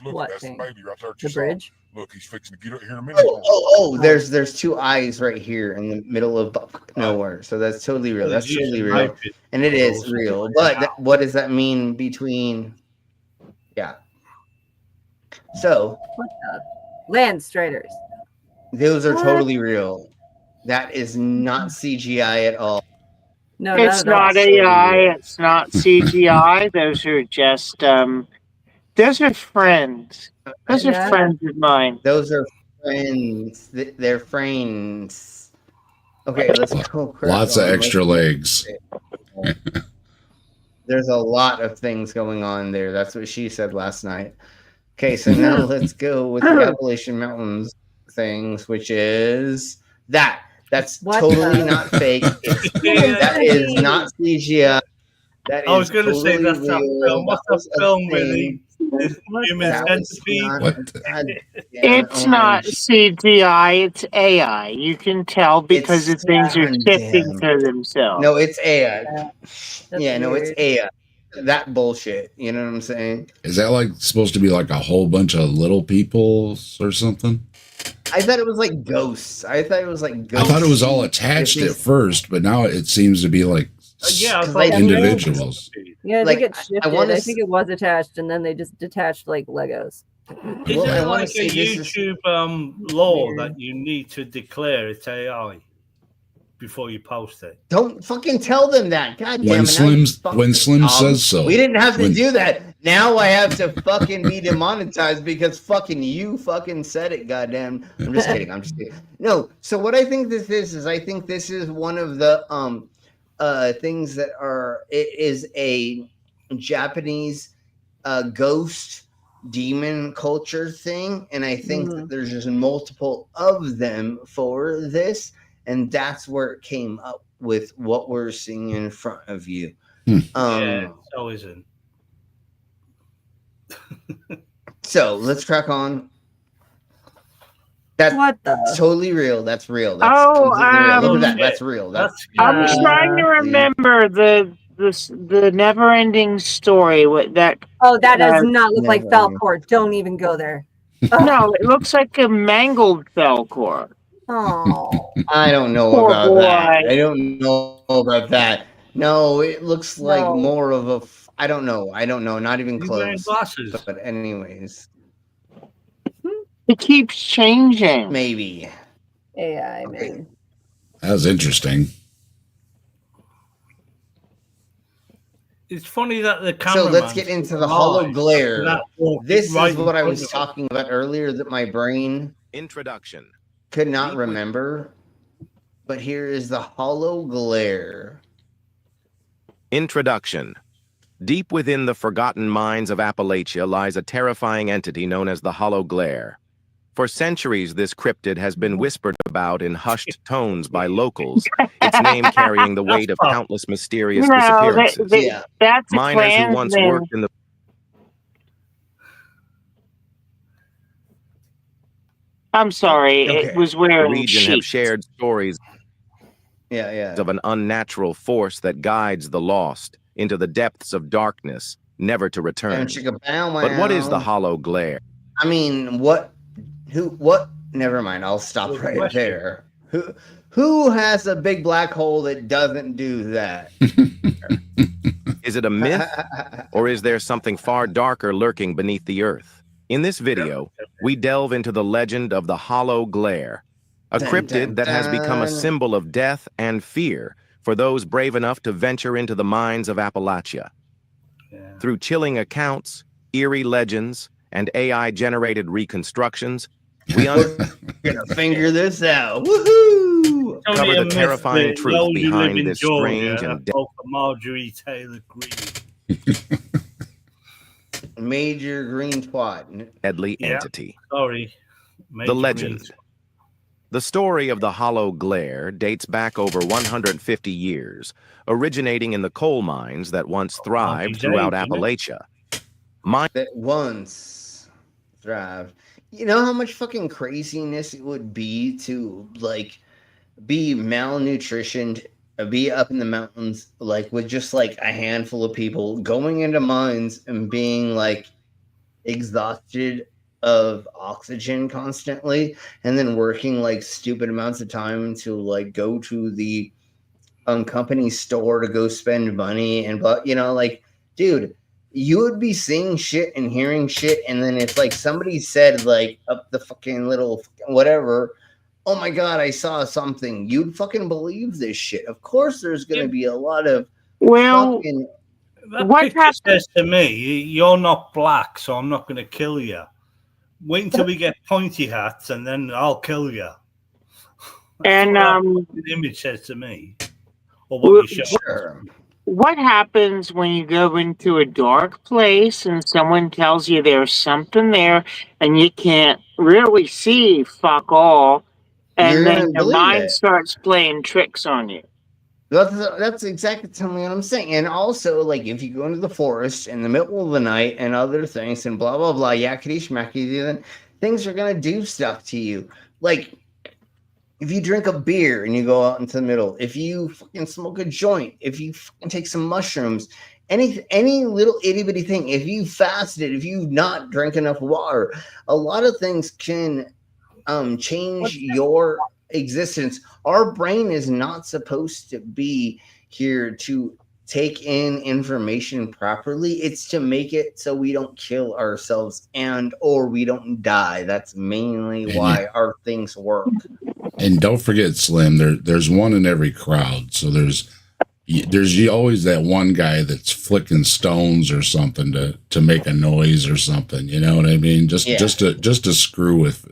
What thing? The bridge? Look, he's fixing to get up here in a minute. Oh, there's two eyes right here in the middle of nowhere. So that's totally real. That's totally real. And it is real. But what does that mean between? Yeah. So What the? Land Striders. those are totally real. That is not CGI at all. No, It's not AI. It's not CGI. Those are just those are friends. Those are friends of mine. Those are friends. They're friends. Okay, let's go. Lots of extra legs. There's a lot of things going on there. That's what she said last night. Okay, so now let's go with the Appalachian Mountains things, which is that. That's totally not fake. That is not CGI. That I was is going to say totally that's that real. film. What's That was that a film with thing. the human That was centipede? It's not CGI. It's AI. You can tell because the things are shifting to themselves. No, it's AI. Yeah, no, it's weird. AI. That bullshit. You know what I'm saying? Is that like supposed to be like a whole bunch of little people or something? I thought it was like ghosts. I thought it was all attached at first, but now it seems to be like individuals. Yeah, I Like, think it shifted. I wanna I think it was attached, and then they just detached like Legos. Is Well, I it wanna like say a this is YouTube law that you need to declare it's AI before you post it? Don't fucking tell them that. God damn When it. now you fucking Slim dumb. says so. We didn't have to When- do that. Now I have to fucking be demonetized because fucking you fucking said it, goddamn. I'm just kidding. I'm just kidding. No, so what I think this is I think this is one of the things that it is a Japanese ghost demon culture thing, and I think that there's just multiple of them for this, and that's where it came up with what we're seeing in front of you. Yeah, so isn't. So let's crack on. That's what the? Totally real. That's real. That's Oh, completely real. Look at that. um, That's real. That's I'm trying to remember the never-ending story. What that? Oh, that does not look like Never. Falcor. Don't even go there. No, it looks like a mangled Falcor. Oh, I don't know Poor about boy. that. I don't know about that. No, it looks like No. more of a. I don't know. Not even You wearing close. glasses? But anyways, It keeps changing. maybe. AI man. That was interesting. It's funny that the So camera. let's get into the hollow glare. This is what I was talking about earlier that my brain Introduction. could not remember. But here is the hollow glare. Introduction. Deep within the forgotten mines of Appalachia lies a terrifying entity known as the Hollow Glare. For centuries, this cryptid has been whispered about in hushed tones by locals, its name carrying the weight of countless mysterious disappearances. That's a Miners who once Klansman. worked in the I'm sorry, it was wearing region have sheets. shared stories Yeah. of an unnatural force that guides the lost into the depths of darkness, never to return. But what is the Hollow Glare? I mean, what? Never mind. I'll stop right there. Who has a big black hole that doesn't do that? Is it a myth, or is there something far darker lurking beneath the earth? In this video, we delve into the legend of the Hollow Glare, a Dun, cryptid dun, that has become a dun. symbol of death and fear for those brave enough to venture into the mines of Appalachia. Through chilling accounts, eerie legends, and AI-generated reconstructions, we Gonna figure this out. Woohoo! uncover the terrifying truth behind this strange and Marjorie Taylor Greene. Major green twat. deadly entity. Sorry. The legend. The story of the Hollow Glare dates back over 150 years, originating in the coal mines that once thrived throughout Appalachia. That once thrived. You know how much fucking craziness it would be to like be malnutritioned, be up in the mountains, like with just like a handful of people going into mines and being like exhausted of oxygen constantly, and then working like stupid amounts of time to like go to the company store to go spend money and but like, dude, you would be seeing shit and hearing shit, and then if like somebody said like up the fucking little whatever, oh my god, I saw something, you'd fucking believe this shit. Of course there's gonna be a lot of fucking That picture says to me, you're not black, so I'm not going to kill you. Wait until we get pointy hats, and then I'll kill you. And the image says to me, or what you show. What happens when you go into a dark place and someone tells you there's something there and you can't really see fuck all, and You're then gonna your believe mind it. starts playing tricks on you? That's exactly telling me what I'm saying. And also, like, if you go into the forest in the middle of the night and other things and blah blah blah, yakety schmackety, then things are gonna do stuff to you. Like, if you drink a beer and you go out into the middle, if you fucking smoke a joint, if you fucking take some mushrooms, any little itty bitty thing, if you fasted, if you not drink enough water, a lot of things can change your existence. Our brain is not supposed to be here to take in information properly. It's to make it so we don't kill ourselves or we don't die. That's mainly why our things work. And don't forget, Slim, there's one in every crowd. So there's always that one guy that's flicking stones or something to make a noise or something. You know what I mean? Just to screw with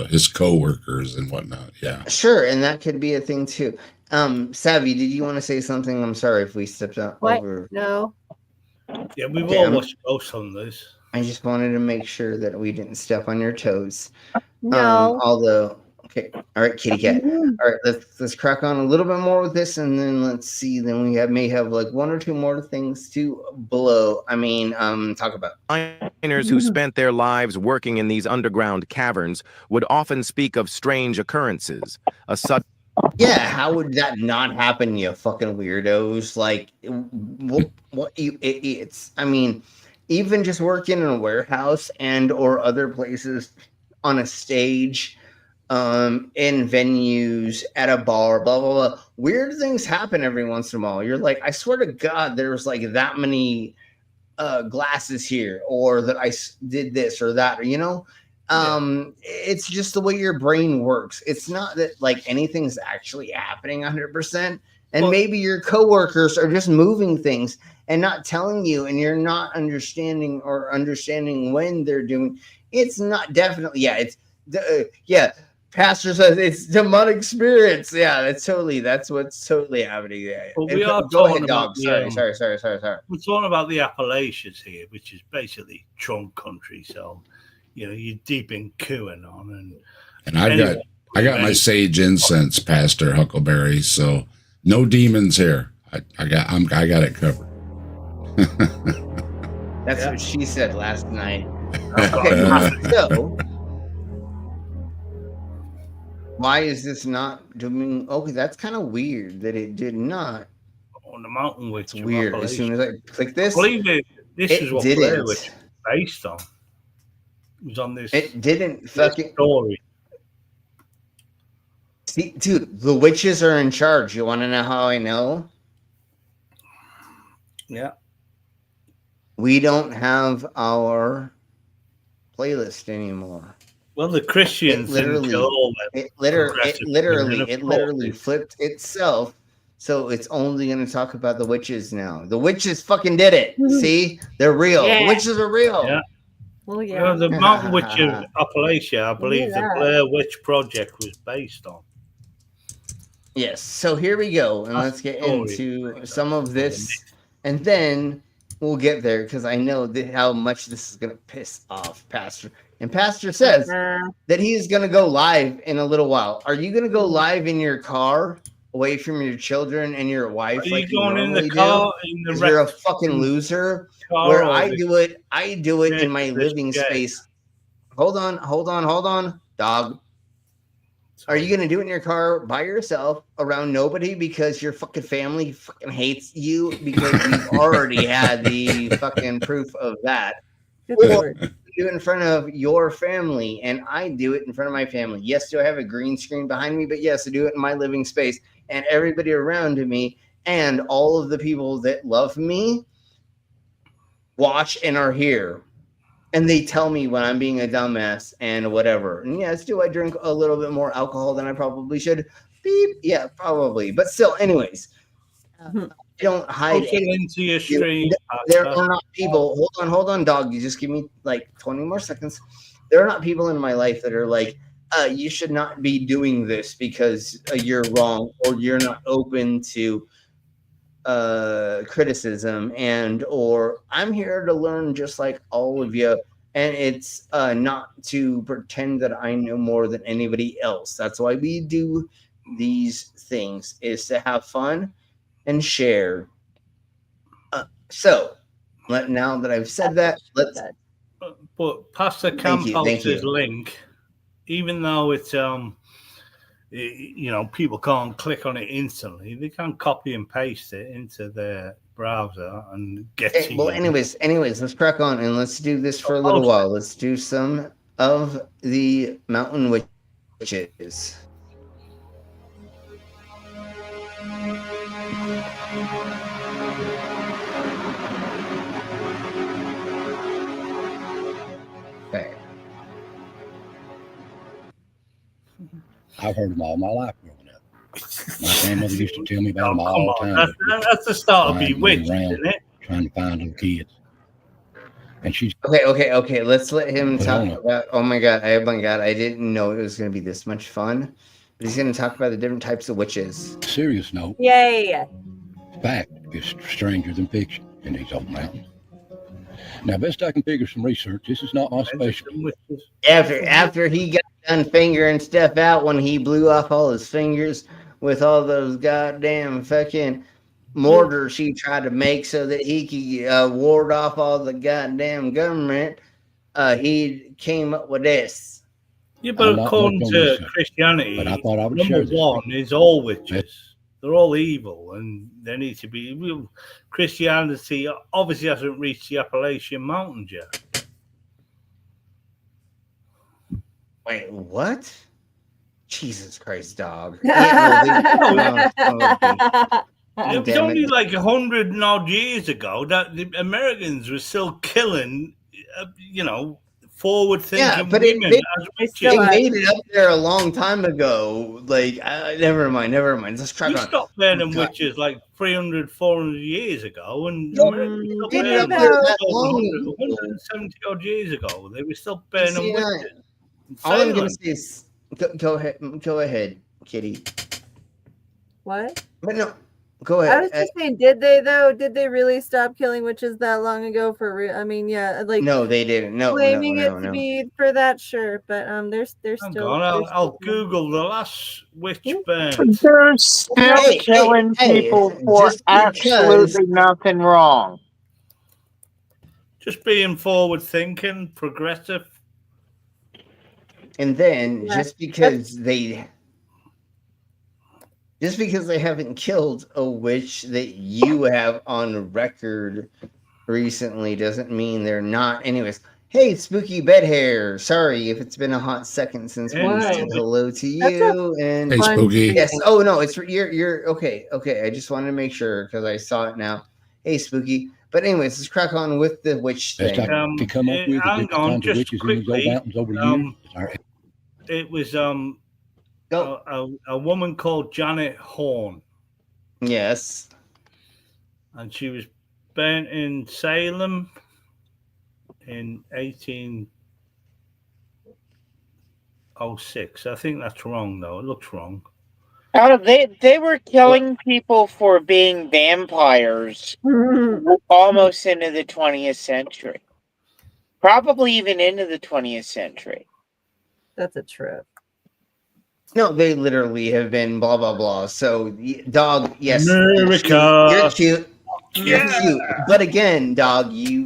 his coworkers and whatnot. Yeah. Sure, and that could be a thing too. Savvy, did you want to say something? I'm sorry if we stepped out over. No. Yeah, we've all watched ghosts on this. I just wanted to make sure that we didn't step on your toes. No. Although, okay, all right, kitty cat. All right, let's crack on a little bit more with this, and then let's see. Then we may have like one or two more things to talk about. Miners who spent their lives working in these underground caverns would often speak of strange occurrences. A sudden. Yeah, how would that not happen, you fucking weirdos? Like, what you idiots? I mean, even just working in a warehouse and or other places on a stage, in venues, at a bar, blah, blah, blah. Weird things happen every once in a while. You're like, I swear to God, there's like that many glasses here, or that I did this or that, it's just the way your brain works. It's not that like anything's actually happening 100%. And maybe your coworkers are just moving things and not telling you, and you're not understanding when they're doing. It's not definitely. Yeah, it's Pastor says it's demonic spirits. Yeah, that's what's totally happening. Yeah. But we are talking about sorry. We're talking about the Appalachians here, which is basically Trump country. So, you're deep in QAnon, and I got my sage incense, Pastor Huckleberry. So no demons here. I got it covered. That's what she said last night. Okay, so why is this not doing? Okay, that's kind of weird that it did not. On the mountain witch. It's weird. As soon as I click this, believe it. This is what Blair Witch is based on. It was on this. It didn't fucking story. See, dude, the witches are in charge. You want to know how I know? Yeah. We don't have our playlist anymore. Well, the Christians it literally flipped itself, so it's only going to talk about the witches now. The witches fucking did it. See, they're real. Yeah. The witches are real. Yeah. Well, yeah. The Mountain Witch of Appalachia, I believe the Blair Witch Project was based on. Yes. So here we go, and let's get into some of this, and then we'll get there because I know how much this is going to piss off Pastor. And Pastor says that he is going to go live in a little while. Are you going to go live in your car, away from your children and your wife, Are like you going you in normally the car? do? You're a fucking loser. Where I do it in my living space hold on, dog. Are you gonna do it in your car by yourself around nobody because your fucking family fucking hates you because we've already had the fucking proof of that? Or do it in front of your family, and I do it in front of my family. Yes, do I have a green screen behind me? But yes, I do it in my living space, and everybody around me and all of the people that love me watch and are here. And they tell me when I'm being a dumbass and whatever. And yes, do I drink a little bit more alcohol than I probably should? Beep. Yeah, probably. But still, anyways, I don't hide into your stream. There are not people. Hold on, dog. You just give me like 20 more seconds. There are not people in my life that are like, you should not be doing this because you're wrong or you're not open to criticism, and or I'm here to learn just like all of you, and it's not to pretend that I know more than anybody else. That's why we do these things, is to have fun and share. So now that I've said that, let's but Pastor Camphouse's link, even though it's people can't click on it instantly, they can copy and paste it into their browser and get to well, you. anyways, let's crack on and let's do this for a little while. Let's do some of the mountain witches. Okay. I've heard them all my life growing up. My grandmother used to tell me about them all the time. That's the start of Bewitched, isn't it? Trying to find little kids. And she's okay. Let's let him talk about. Oh my god! I didn't know it was going to be this much fun. But he's going to talk about the different types of witches. Serious note. Yay! Fact is stranger than fiction in these old mountains. Now, best I can figure some research. This is not my specialty. After he got done fingering stuff out when he blew off all his fingers with all those goddamn fucking mortars he tried to make so that he could ward off all the goddamn government, he came up with this. Yeah, but according to Christianity, but I thought I would share number one is all witches. They're all evil, and they need to be. Christianity obviously hasn't reached the Appalachian Mountains yet. Wait, what? Jesus Christ, dog. It was only like 100 and odd years ago that the Americans were still killing, forward-thinking women as witches. They made it up there a long time ago. Like, never mind. Let's try. We stopped burning witches like 300, 400 years ago, and Americans stopped burning witches 170 odd years ago. They were still burning witches. All I'm gonna say is, go ahead, Kitty. What? But no, go ahead. I was just saying, did they though? Did they really stop killing witches that long ago? For real? I mean, yeah, like no, they didn't. No, blaming it to be for that, sure, but they're still. I'll Google the last witch burn. They're still killing people for absolutely nothing wrong. Just being forward-thinking, progressive. And then just because they haven't killed a witch that you have on record recently doesn't mean they're not. Anyways, hey, Spooky Bed Hair. Sorry if it's been a hot second since we said hello to you. And hey, Spooky. Yes. Oh no, it's you're okay. Okay, I just wanted to make sure because I saw it now. Hey, Spooky. But anyways, let's crack on with the witch thing. To come up with the kinds of witches in these old mountains over the years. It was a woman called Janet Horn. Yes. And she was burnt in Salem in 1806. I think that's wrong, though. It looks wrong. They were killing people for being vampires almost into the 20th century. Probably even into the 20th century. That's a trip. No, they literally have been blah blah blah. So, dog, yes, America. You're cute. You're cute. But again, dog, you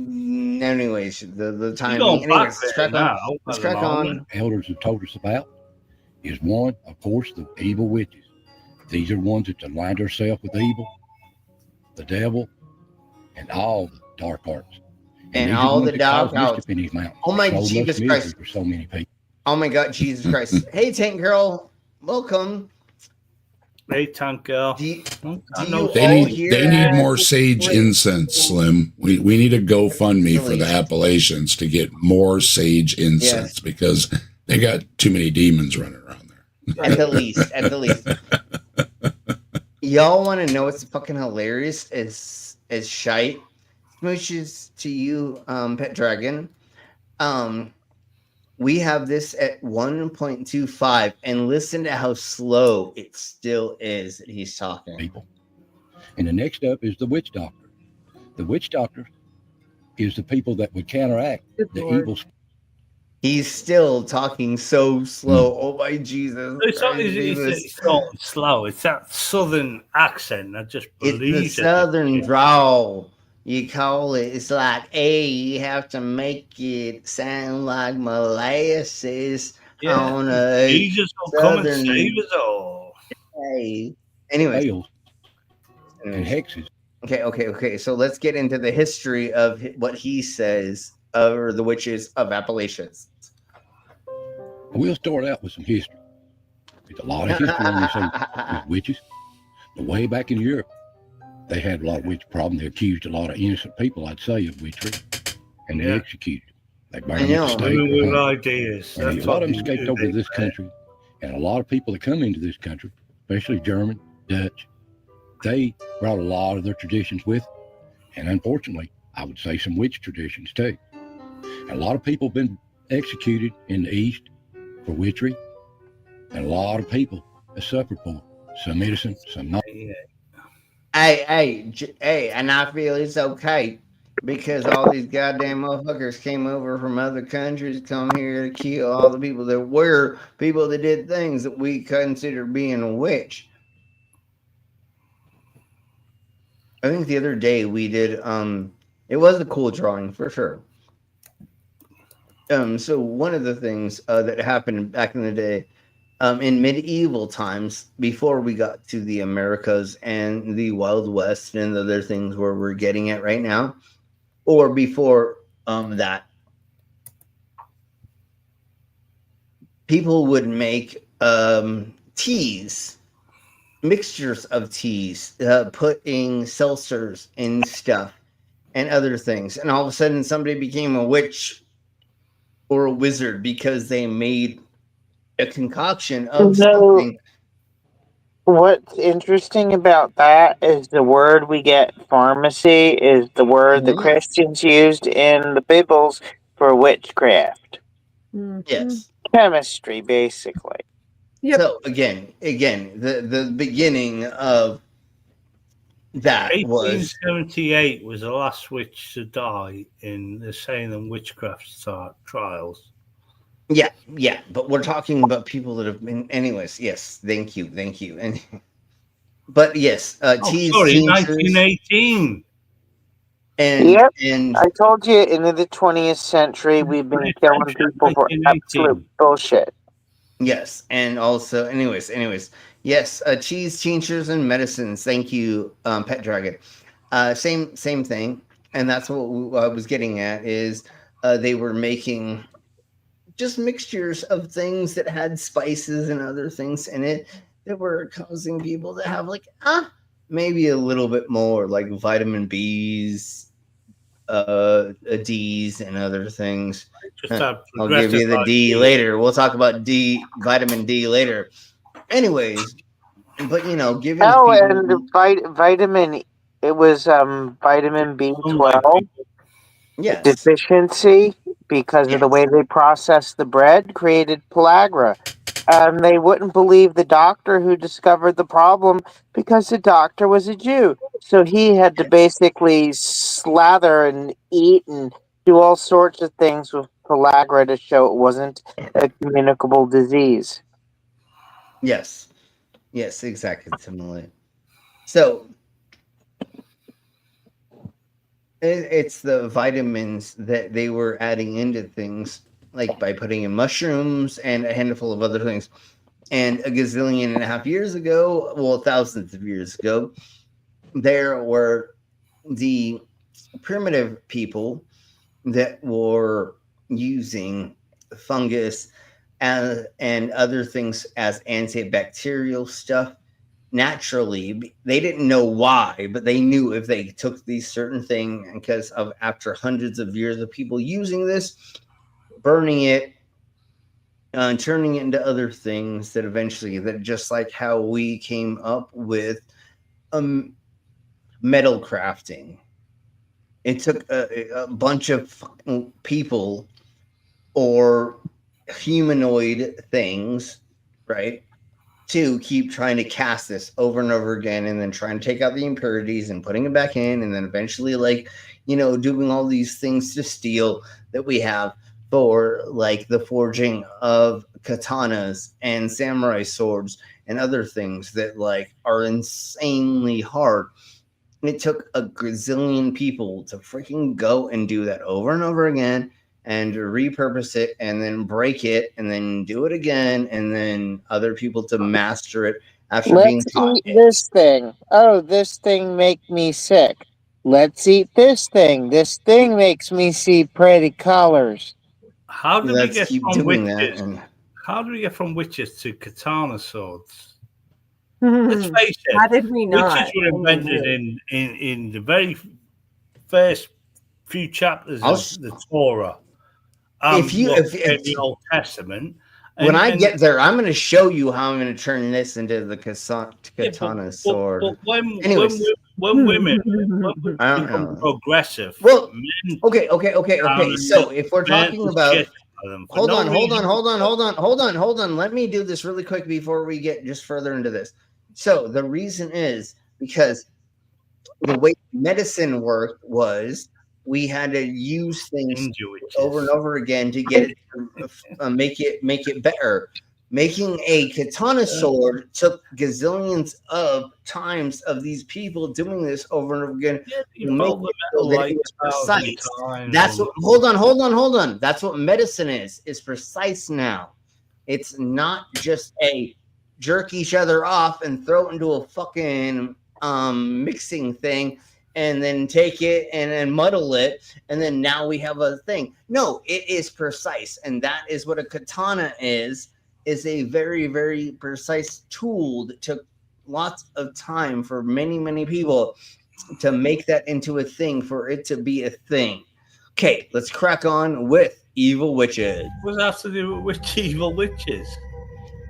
anyways, the timing. going back Anyways, let's there crack now, on. Let's at the crack on. moment. Elders have told us about is one, of course, the evil witches. These are ones that aligned themselves with evil, the devil, and all the dark arts. And these are all ones the that cause dark arts. mischief in these mountains. Oh my So much Jesus misery Christ. for so many people. Oh my God, Jesus Christ. Hey, Tank Girl, welcome. Hey, Tank Girl. Do you They need more sage incense, Slim. We need a GoFundMe for the Appalachians to get more sage incense because they got too many demons running around there. At the least. Y'all want to know what's fucking hilarious as shite? Smooches to you, Pet Dragon. We have this at 1.25, and listen to how slow it still is that he's talking. People. And the next up is the witch doctor. The witch doctor is the people that would counteract the evil. He's still talking so slow. Oh my Jesus! It's not slow. It's that southern accent that just It's believes the southern drawl. You call it. It's like, hey, you have to make it sound like molasses on a Jesus will come and southern. save us all. Hey. Anyways. And hexes. Okay. So let's get into the history of what he says or the witches of Appalachians. We'll start out with some history. There's a lot of history on these witches. The way back in Europe, they had a lot of witch problem. They accused a lot of innocent people, I'd say, of witchery, and they executed. They burned them at the stake. With ideas. And a lot of them escaped over to this country, and a lot of people that come into this country, especially German, Dutch, they brought a lot of their traditions with them. And unfortunately, I would say some witch traditions too. And a lot of people have been executed in the East for witchery, and a lot of people have suffered for it. Some innocent, some not. Hey, and I feel it's okay because all these goddamn motherfuckers came over from other countries, come here to kill all the people that were people that did things that we consider being a witch. I think the other day we did, it was a cool drawing for sure. So one of the things that happened back in the day, in medieval times, before we got to the Americas and the Wild West and other things where we're getting at right now, or before that, people would make teas, mixtures of teas, putting seltzers in stuff and other things. And all of a sudden somebody became a witch or a wizard because they made a concoction of something. What's interesting about that is the word we get, pharmacy, is the word the Christians used in the Bibles for witchcraft. Yes. Chemistry, basically. So again, the beginning of that was 1878 was the last witch to die in the Salem witchcraft trials. Yeah, but we're talking about people that have been. Anyways, yes, thank you, and but yes, teas, 1918. And I told you, into the 20th century, we've been killing people for absolute bullshit. Yes, and also, anyways, yes, cheese, tinctures, and medicines. Thank you, Pet Dragon. Same thing, and that's what I was getting at. Is they were making just mixtures of things that had spices and other things in it that were causing people to have maybe a little bit more like vitamin B's, D's, and other things. I'll give you the D later. We'll talk about vitamin D later. Anyways, but giving people... and vitamin, it was vitamin B12 deficiency because of the way they processed the bread created pellagra. They wouldn't believe the doctor who discovered the problem because the doctor was a Jew. So he had to basically slather and eat and do all sorts of things with pellagra to show it wasn't a communicable disease. Yes, exactly, similarly. So It's the vitamins that they were adding into things, like by putting in mushrooms and a handful of other things. And a gazillion and a half years ago, well, thousands of years ago, there were the primitive people that were using fungus and other things as antibacterial stuff naturally. They didn't know why, but they knew if they took these certain things, because of after hundreds of years of people using this, burning it, turning it into other things, that eventually, that just like how we came up with metal crafting. It took a bunch of people or humanoid things, right, to keep trying to cast this over and over again, and then trying to take out the impurities and putting it back in, and then eventually, like, doing all these things to steel that we have for, like, the forging of katanas and samurai swords and other things that, like, are insanely hard. It took a gazillion people to freaking go and do that over and over again, and repurpose it, and then break it, and then do it again, and then other people to master it after being Let's taught. eat this thing. Oh, this thing make me sick. Let's eat this thing. This thing makes me see pretty colors. How do we Let's get keep from doing that, witches? and How do we get from witches to katana swords? Let's face it. How did we not? Witches were invented in the very first few chapters of the Torah. If the Old Testament. When I get there, I'm going to show you how I'm going to turn this into the katana sword. But when Anyways. when women become progressive, well, men, okay. So if we're talking about, hold on. Let me do this really quick before we get just further into this. So the reason is because the way medicine worked was we had to use things over and over again to get it to make it better. Making a katana sword took gazillions of times of these people doing this over and over again. To make it so that it was precise. That's what. Hold on. That's what medicine is. It's precise now. It's not just a jerk each other off and throw it into a fucking mixing thing, and then take it and then muddle it, and then now we have a thing. No, it is precise, and that is what a katana is a very, very precise tool that took lots of time for many, many people to make that into a thing, for it to be a thing. Okay, let's crack on with evil witches. What does that have to do with evil witches?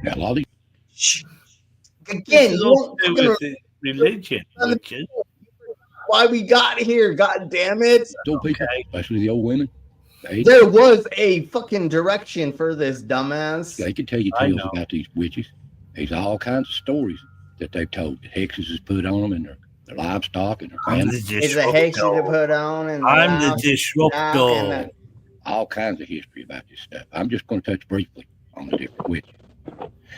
Now, Lolly. Again, religion, witches. Why we got here, god damn it. Old people, especially the old women. There was a fucking direction for this, dumbass. They can tell you tales about these witches. There's all kinds of stories that they've told. The hexes is put on them and their livestock and their family. It's a hex to put on, and I'm the disruptor. All kinds of history about this stuff. I'm just going to touch briefly on the different witches.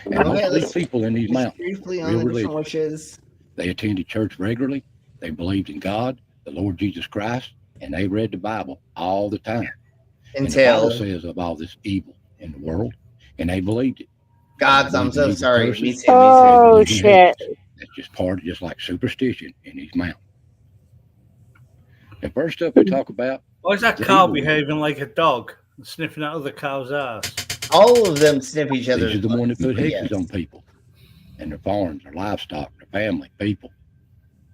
And Okay, most of these let's people in these mountains, briefly on real the different religious. witches. They attended church regularly. They believed in God, the Lord Jesus Christ, and they read the Bible all the time. And the Bible says of all this evil in the world, and they believed it. Gods, I'm so sorry. Me too. Oh, shit. That's just part of just like superstition in these mountains. The first stuff we talk about. Why is that cow behaving like a dog, sniffing at other cows' ass? All of them sniff each other. These are the one that put hexes on people and their farms, their livestock, their family, people.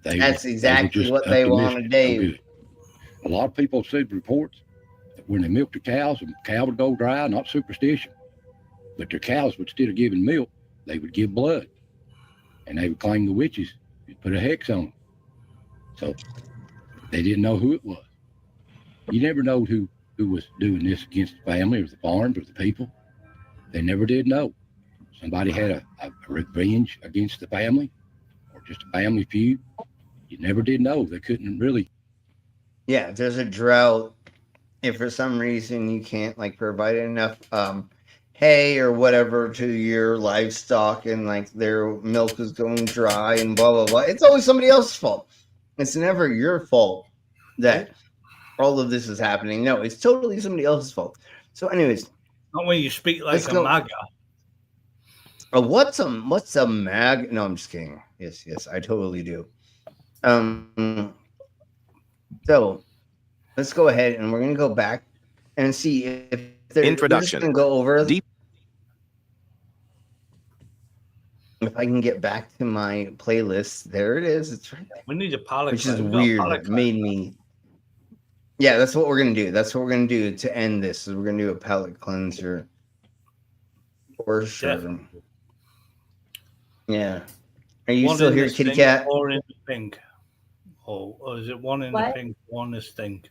That's exactly what they want to do. A lot of people see reports that when they milk the cows, the cow would go dry, not superstition. But their cows would, instead of giving milk, they would give blood. And they would claim the witches would put a hex on them. So they didn't know who it was. You never know who was doing this against the family or the farms or the people. They never did know. Somebody had a revenge against the family or just a family feud. You never did know. They couldn't really. Yeah, there's a drought. If for some reason you can't like provide enough hay or whatever to your livestock, and like their milk is going dry and blah blah blah, it's always somebody else's fault. It's never your fault that all of this is happening. No, it's totally somebody else's fault. So, anyways, Not when you speak like a MAGA. What's a mag? No, I'm just kidding. Yes, I totally do. So let's go ahead and we're gonna go back and see if there's Introduction. We're just gonna go over Deep. If I can get back to my playlist, there it is. It's right there. We need a palette, Which is cleanser. We got a weird. palette It made me. Yeah, that's what we're gonna do. That's what we're gonna do to end this. Is we're gonna do a palette cleanser for sure. Definitely. Yeah. Are you One still in here, this kitty thing cat? Or in the pink? Or is it one in the What? pink, one is pink?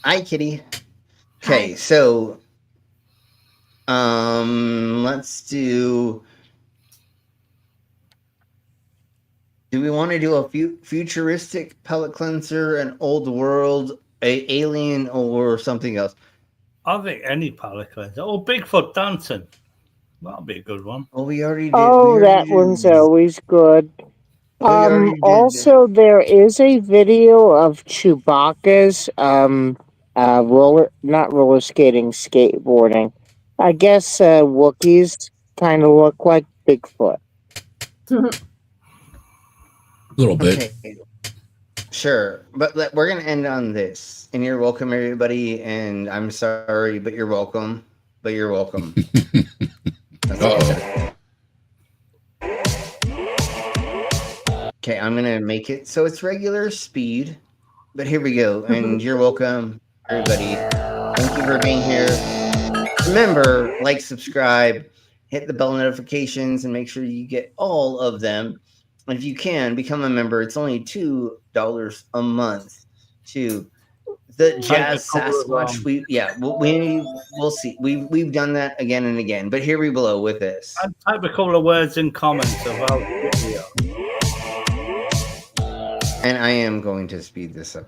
Hi, kitty. Okay, so let's do. Do we want to do a futuristic palette cleanser, an old world, a alien, or something else? I think any palette cleanser. Oh, Bigfoot dancing. That'll be a good one. Oh, we already did. Oh, that one's always good. already did. Also, there is a video of Chewbacca's roller skating, skateboarding. I guess Wookiees kind of look like Bigfoot. A little bit. Okay. Sure, but we're gonna end on this. And you're welcome, everybody. And I'm sorry, but you're welcome. But you're welcome. Okay, I'm gonna make it so it's regular speed. But here we go. And you're welcome, everybody. Thank you for being here. Remember, like, subscribe, hit the bell notifications, and make sure you get all of them. And if you can, become a member. It's only $2 a month to the Jazz Sasquatch. We'll see. We've done that again and again. But here we blow with this. I'd type a couple of words in comments about the video. And I am going to speed this up.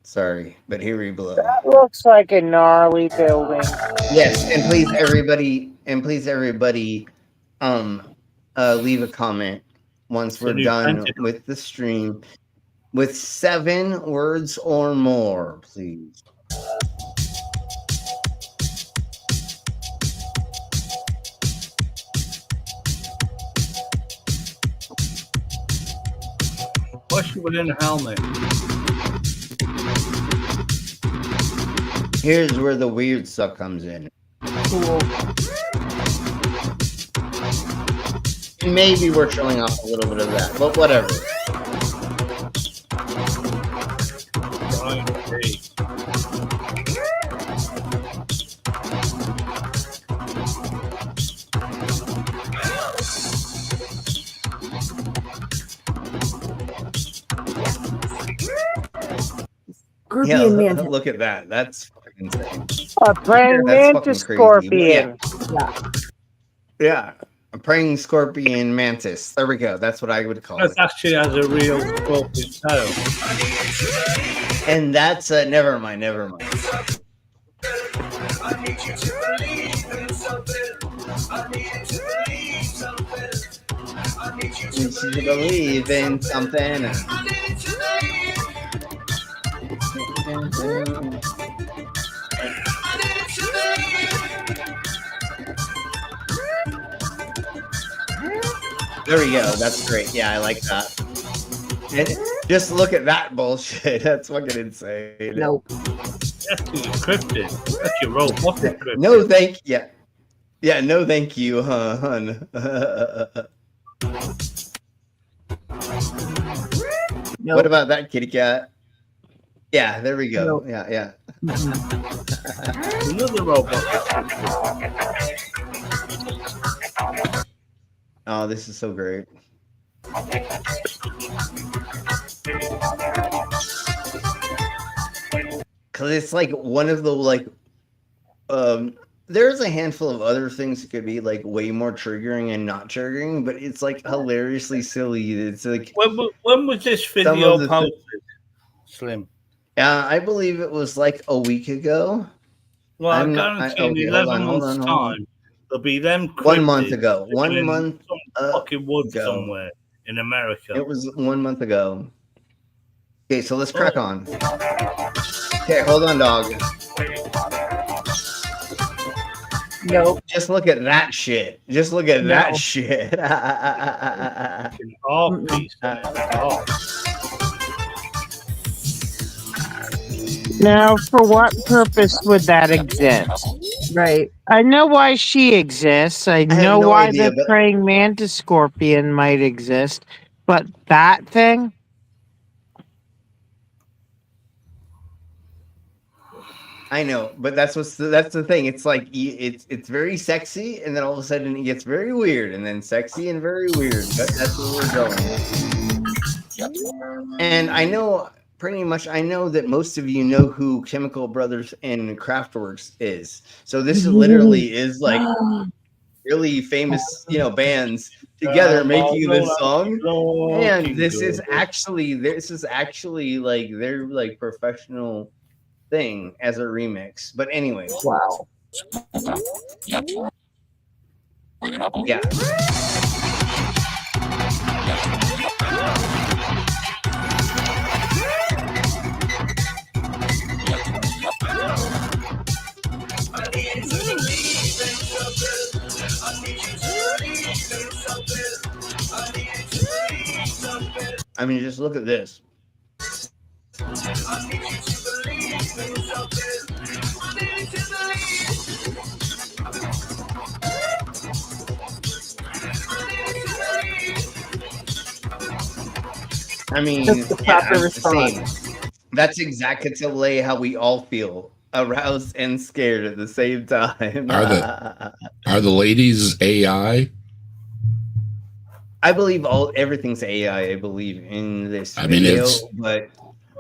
Sorry, but here we blow. That looks like a gnarly building. Yes, and please everybody, leave a comment once we're done with the stream with 7 words or more, please. Push you within a helmet. Here's where the weird stuff comes in. Cool. Maybe we're showing off a little bit of that, but whatever. Scorpion mantis. Look at that. That's fucking insane. A praying That's mantis fucking crazy. scorpion. Yeah. A praying scorpion mantis. There we go. That's what I would call it. That actually has a real scorpion tail. And that's never mind. I need you to believe in something. I need you to believe something. I need you to believe in something. I need you to believe. There we go. That's great. Yeah, I like that. And just look at that bullshit. That's fucking insane. Nope. That's encrypted. That's your robot encrypted. No, thank you. Yeah, no, thank you, hun. Nope. What about that, kitty cat? Yeah, there we go. Nope. Yeah. Another robot. Oh, this is so great. Cause it's like one of the there's a handful of other things that could be like way more triggering and not triggering, but it's like hilariously silly. It's like when was this video posted? Slim. I believe it was like a week ago. Well, I guarantee in 11 months' time, there'll be them. 1 month ago. 1 month. Fucking woods somewhere in America. It was 1 month ago. Okay, so let's crack on. Okay, hold on, dog. Nope. Just look at that shit. Just look at that No. shit. Now, for what purpose would that exist? Right. I know why she exists. I have know no why idea, the but- praying mantis scorpion might exist, but that thing? I know, but that's the thing. It's like it's very sexy, and then all of a sudden it gets very weird, and then sexy and very weird. That's where we're going. And I know pretty much. I know that most of you know who Chemical Brothers and Kraftwerks is. So this literally is like really famous, bands together making this song. And this is actually like their like professional thing as a remix. But anyway, wow. Yeah. I mean, just look at this. I mean, That's the proper I'm response. saying, that's exactly how we all feel, aroused and scared at the same time. Are the ladies AI? I believe everything's AI. I believe in this I mean, video, but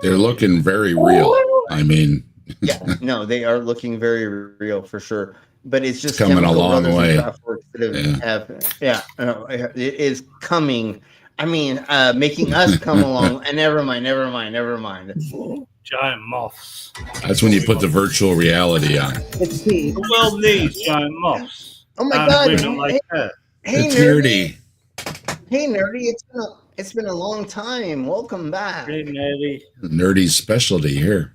they're looking very real. I mean, yeah, no, they are looking very real for sure. But it's just coming a Chemical long Brothers way. and Kraftwerk that it is coming. I mean, making us come along. And never mind. Giant moths. That's when you put the virtual reality on. It's tea. The world needs giant moths. Oh my And God! women like her. Hey, It's nerdy. nerdy. Hey, nerdy! It's been a long time. Welcome back. Hey, nerdy. Nerdy's specialty here.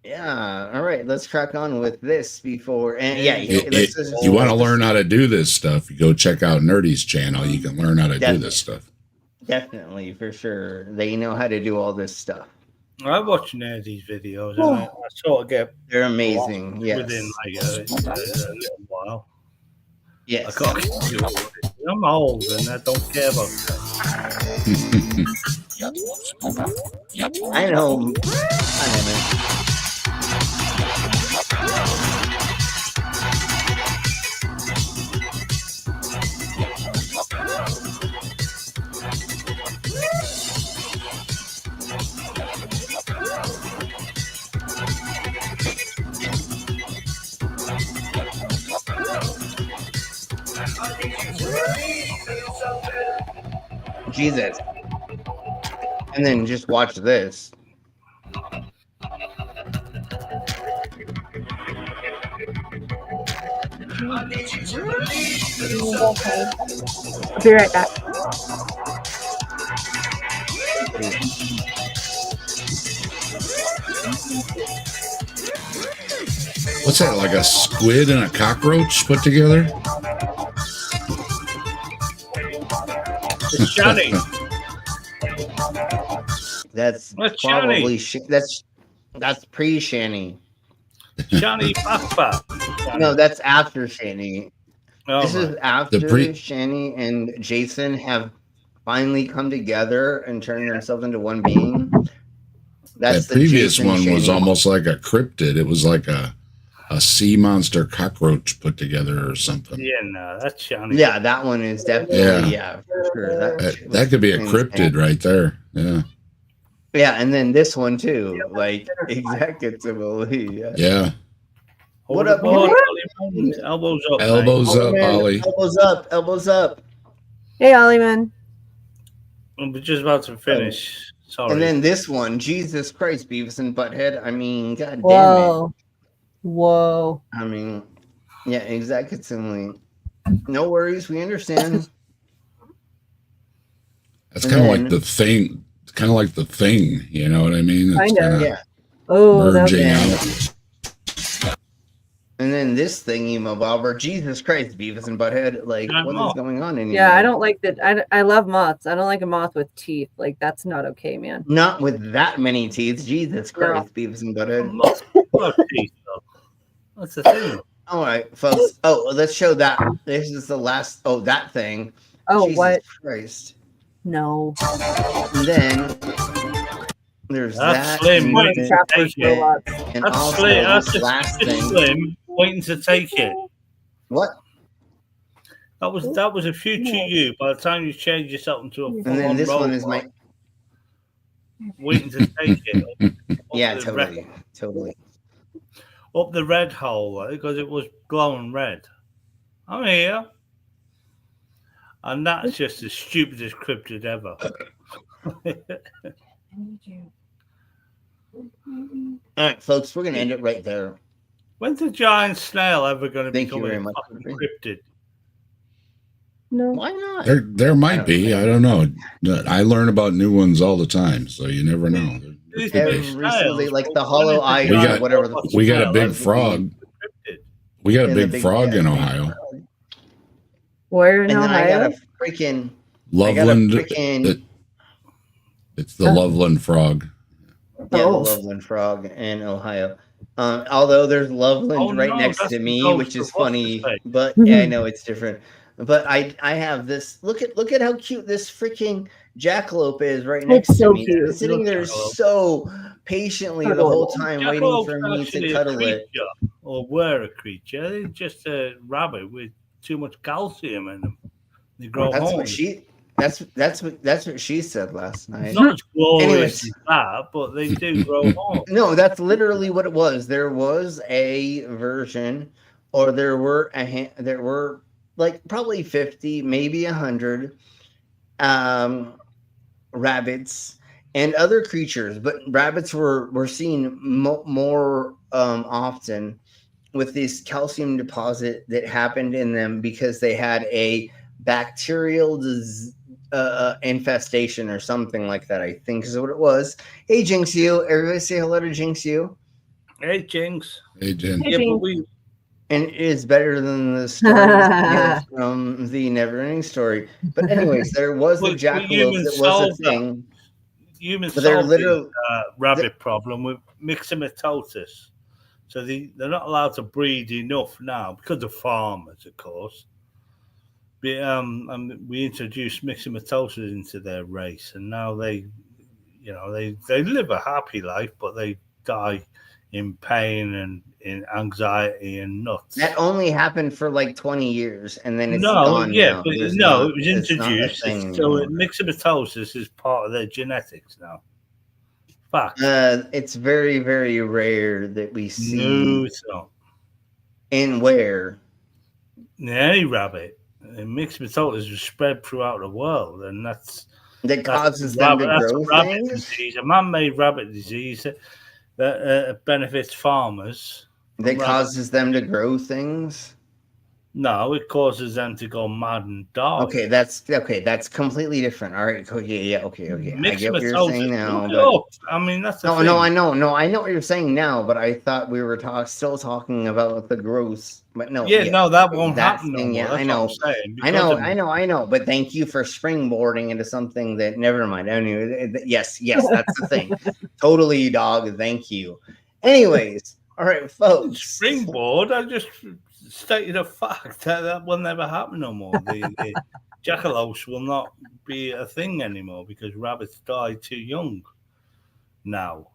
Yeah. All right. Let's crack on with this before. And You want to learn how to do this stuff? You go check out Nerdy's channel. You can learn how to do this stuff. Definitely, for sure. They know how to do all this stuff. I watch nerdy's videos, and I sort of get. They're amazing. lost Yes. Within like a little while. Yes. I can't get through it. I'm old and I don't care about that. I know. Jesus. And then just watch this. I'll be right back. What's that? Like a squid and a cockroach put together? It's Johnny. That's What's probably Johnny? that's pre-Shanny. Johnny Papa. No, that's after Shanny. Oh, This is right. after pre- Shanny and Jason have finally come together and turned themselves into one being. That's That previous Jason one was Shanny. almost like a cryptid. It was like a sea monster cockroach put together or something. Yeah, no, that's Johnny. Yeah, that one is definitely for sure. That could be a cryptid right there. Yeah. Yeah, and then this one too, like executively. Yeah. What up, Hold man? it, elbows up. Elbows mate. up, Man, Ollie. Elbows up, elbows up. Hey, Ollie, man. I'm just about to finish. Sorry. And then this one, Jesus Christ, Beavis and Butthead. I mean, god damn it. Whoa. Whoa. I mean, yeah, executively. No worries, we understand. That's And kind of then- like the thing. It's kind of like the thing. You know what I mean? It's Kinda. kinda- Yeah. Oh, that merging was out. And then this thingy mabobber, Jesus Christ, Beavis and Butthead, like Giant what is moth. going on in here? Yeah, I don't like that. I love moths. I don't like a moth with teeth. Like that's not okay, man. Not with that many teeth. Jesus Christ, Beavis and Butthead. Moths have teeth, though. That's the thing. All right, folks. Oh, let's show that. This is the last. Oh, that thing. Oh, Jesus what? Christ. No. And then there's That's that. Slim and waiting to then- take it. And That's also Slim. That's this just last just thing. Slim waiting to take it. What? That was a future you. By the time you change yourself into a And then full-on this one robot, is my. waiting to take it. Yeah, the totally, totally. Up the red hole because it was glowing red. I'm here. And that's just the stupidest cryptid ever. All right, folks, we're gonna end it right there. When's the giant snail ever going to Thank you become very a much. fucking cryptid? No. Why not? There might be. I don't know. I learn about new ones all the time, so you never know. Every single day, like the hollow eye We or got whatever. we got a big frog. We got a And the big big- frog in yeah, Ohio. Where in And then I Ohio? got a freaking. Loveland. freaking- It's the Loveland frog. Yeah, the Oh. Loveland frog in Ohio. Although there's Loveland Oh, right no, next that's to the me, ghost which of is what's funny, his face. but yeah, I know it's different. But I have this. Look at how cute this freaking jackalope is right next It's to so me. cute. It's sitting there Jackalope. so patiently the whole time, waiting Jackalopes for are me actually to a cuddle it. creature, or were a creature. They're just a rabbit with too much calcium in them. They grow That's horns. what she. That's what she said last night. Not as glorious Anyways. as that, but they do grow horns. No, that's literally what it was. There was a version, or there were like probably 50, maybe 100 rabbits and other creatures, but rabbits were seen more often with this calcium deposit that happened in them because they had a bacterial infestation or something like that, I think is what it was. Hey, Jinx, you. Everybody say hello to Jinx, you. Hey, Jinx. Hey, Jen. Yeah, but we And it is better than the story from the Neverending Story. But anyways, there was a But jackalope humans that was a solved that. thing. humans But they're solved literally- the rabbit problem with myxomatosis. So they're not allowed to breed enough now because of farmers, of course. We introduced myxomatosis into their race, and now they live a happy life, but they die in pain and in anxiety and nuts. That only happened for like 20 years, and then it's No, gone yeah, now. but There's it not- was it's not a introduced. thing So anymore. myxomatosis is part of their genetics now. Fact. It's very, very rare that we see. No, it's not. And where? Any rabbit. And myxomatosis is spread throughout the world, and that's causes them to grow rabbit things? disease, a man-made rabbit disease that benefits farmers. That causes them to grow things? No, it causes them to go mad and die. Okay, that's completely different. All right, okay. I get what you're Myxomatosis, saying now. look it But up. I mean, that's the no, thing. I know what you're saying now. But I thought we were still talking about the growth. But no, No, that won't happen no thing, more. yeah, That's I know, what I'm saying, I because of- know. But thank you for springboarding into something that. Never mind. Anyway, yes, that's the thing. Totally, dog. Thank you. Anyways, all right, folks. Springboard. I just stated a fact that will never happen no more. The jackalopes will not be a thing anymore because rabbits die too young now.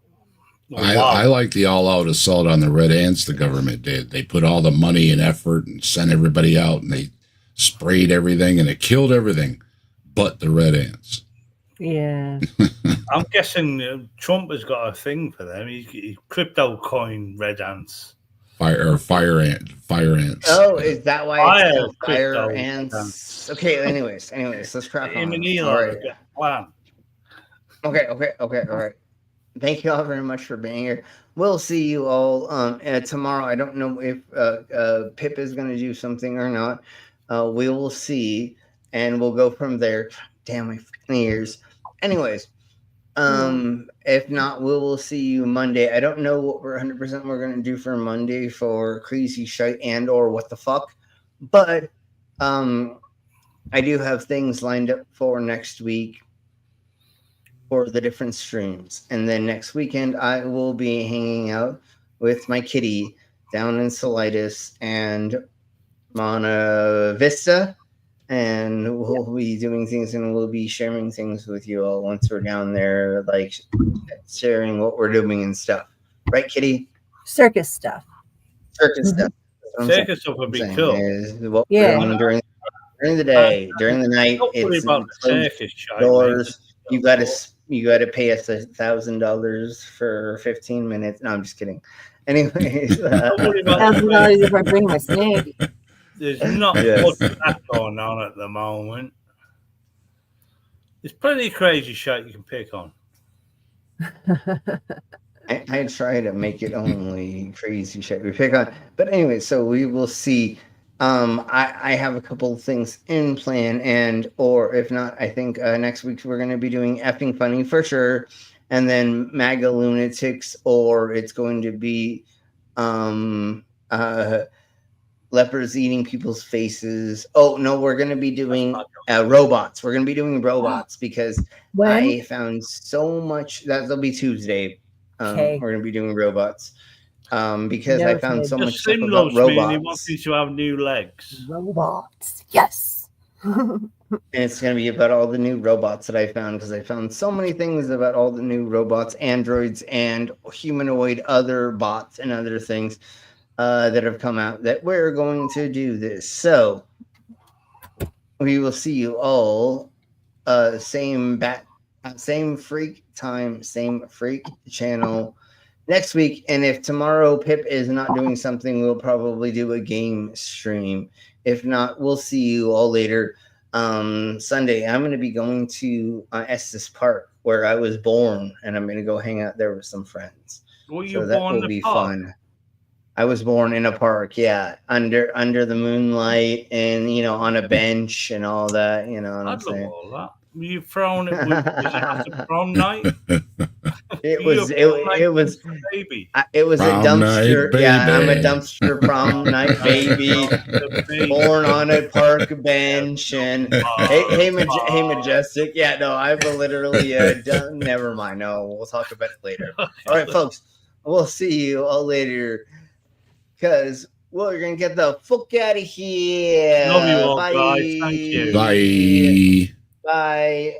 I like the all-out assault on the red ants the government did. They put all the money and effort and sent everybody out, and they sprayed everything, and it killed everything but the red ants. Yeah. I'm guessing Trump has got a thing for them. He crypto coin red ants. Fire ants. Oh, is that why Fire it's called fire crypto ants? Okay. Anyways, let's crack on. Him and All Elon right. got a plan. Okay. All right. Thank you all very much for being here. We'll see you all tomorrow. I don't know if Pip is going to do something or not. We will see, and we'll go from there. Damn my fucking ears. Anyways, If not, we will see you Monday. I don't know what we're 100% we're gonna do for Monday for crazy shite and or what the fuck, but I do have things lined up for next week for the different streams, and then next weekend I will be hanging out with my kitty down in Salidas and Monta Vista. And we'll be doing things and we'll be sharing things with you all once we're down there, like sharing what we're doing and stuff. Right, Kitty? Circus stuff. Circus stuff. Circus stuff would be cool. What we're doing during the day, during the night. Don't worry It's about the closed circus shite, doors. You gotta pay us $1,000 for 15 minutes. No, I'm just kidding. Anyways, $1,000 if I bring my snake. There's not much of that going on at the moment. There's plenty of crazy shit you can pick on. I try to make it only crazy shit we pick on. But anyway, so we will see. I have a couple of things in plan, and or if not, I think next week we're going to be doing effing funny for sure, and then MAGA lunatics, or it's going to be leopards eating people's faces. Oh no, we're going to be doing robots. We're going to be doing robots because I found so much. That'll be Tuesday. We're going to be doing robots because I found so much stuff about robots. He wants me to have new legs. Robots, yes. And it's going to be about all the new robots that I found, because I found so many things about all the new robots, androids, and humanoid other bots and other things that have come out that we're going to do this. So we will see you all same freak time, same freak channel next week. And if tomorrow Pip is not doing something, we'll probably do a game stream. If not, we'll see you all later. Sunday, I'm going to be going to Estes Park, where I was born, and I'm going to go hang out there with some friends. So that will be fun. I was born in a park, yeah, under the moonlight, and on a bench and all that. You know what I'm saying? All that. Were you thrown? Was it after prom night? It was baby. It was prom a dumpster. Night, Yeah, I'm a baby. dumpster prom night baby, born on a park bench. And hey, Majestic. Yeah, no, I've literally done. Never mind. No, we'll talk about it later. All right, folks. We'll see you all later, because we're gonna get the fuck out of here. Love you all, Bye. guys. Thank you. Bye. Bye.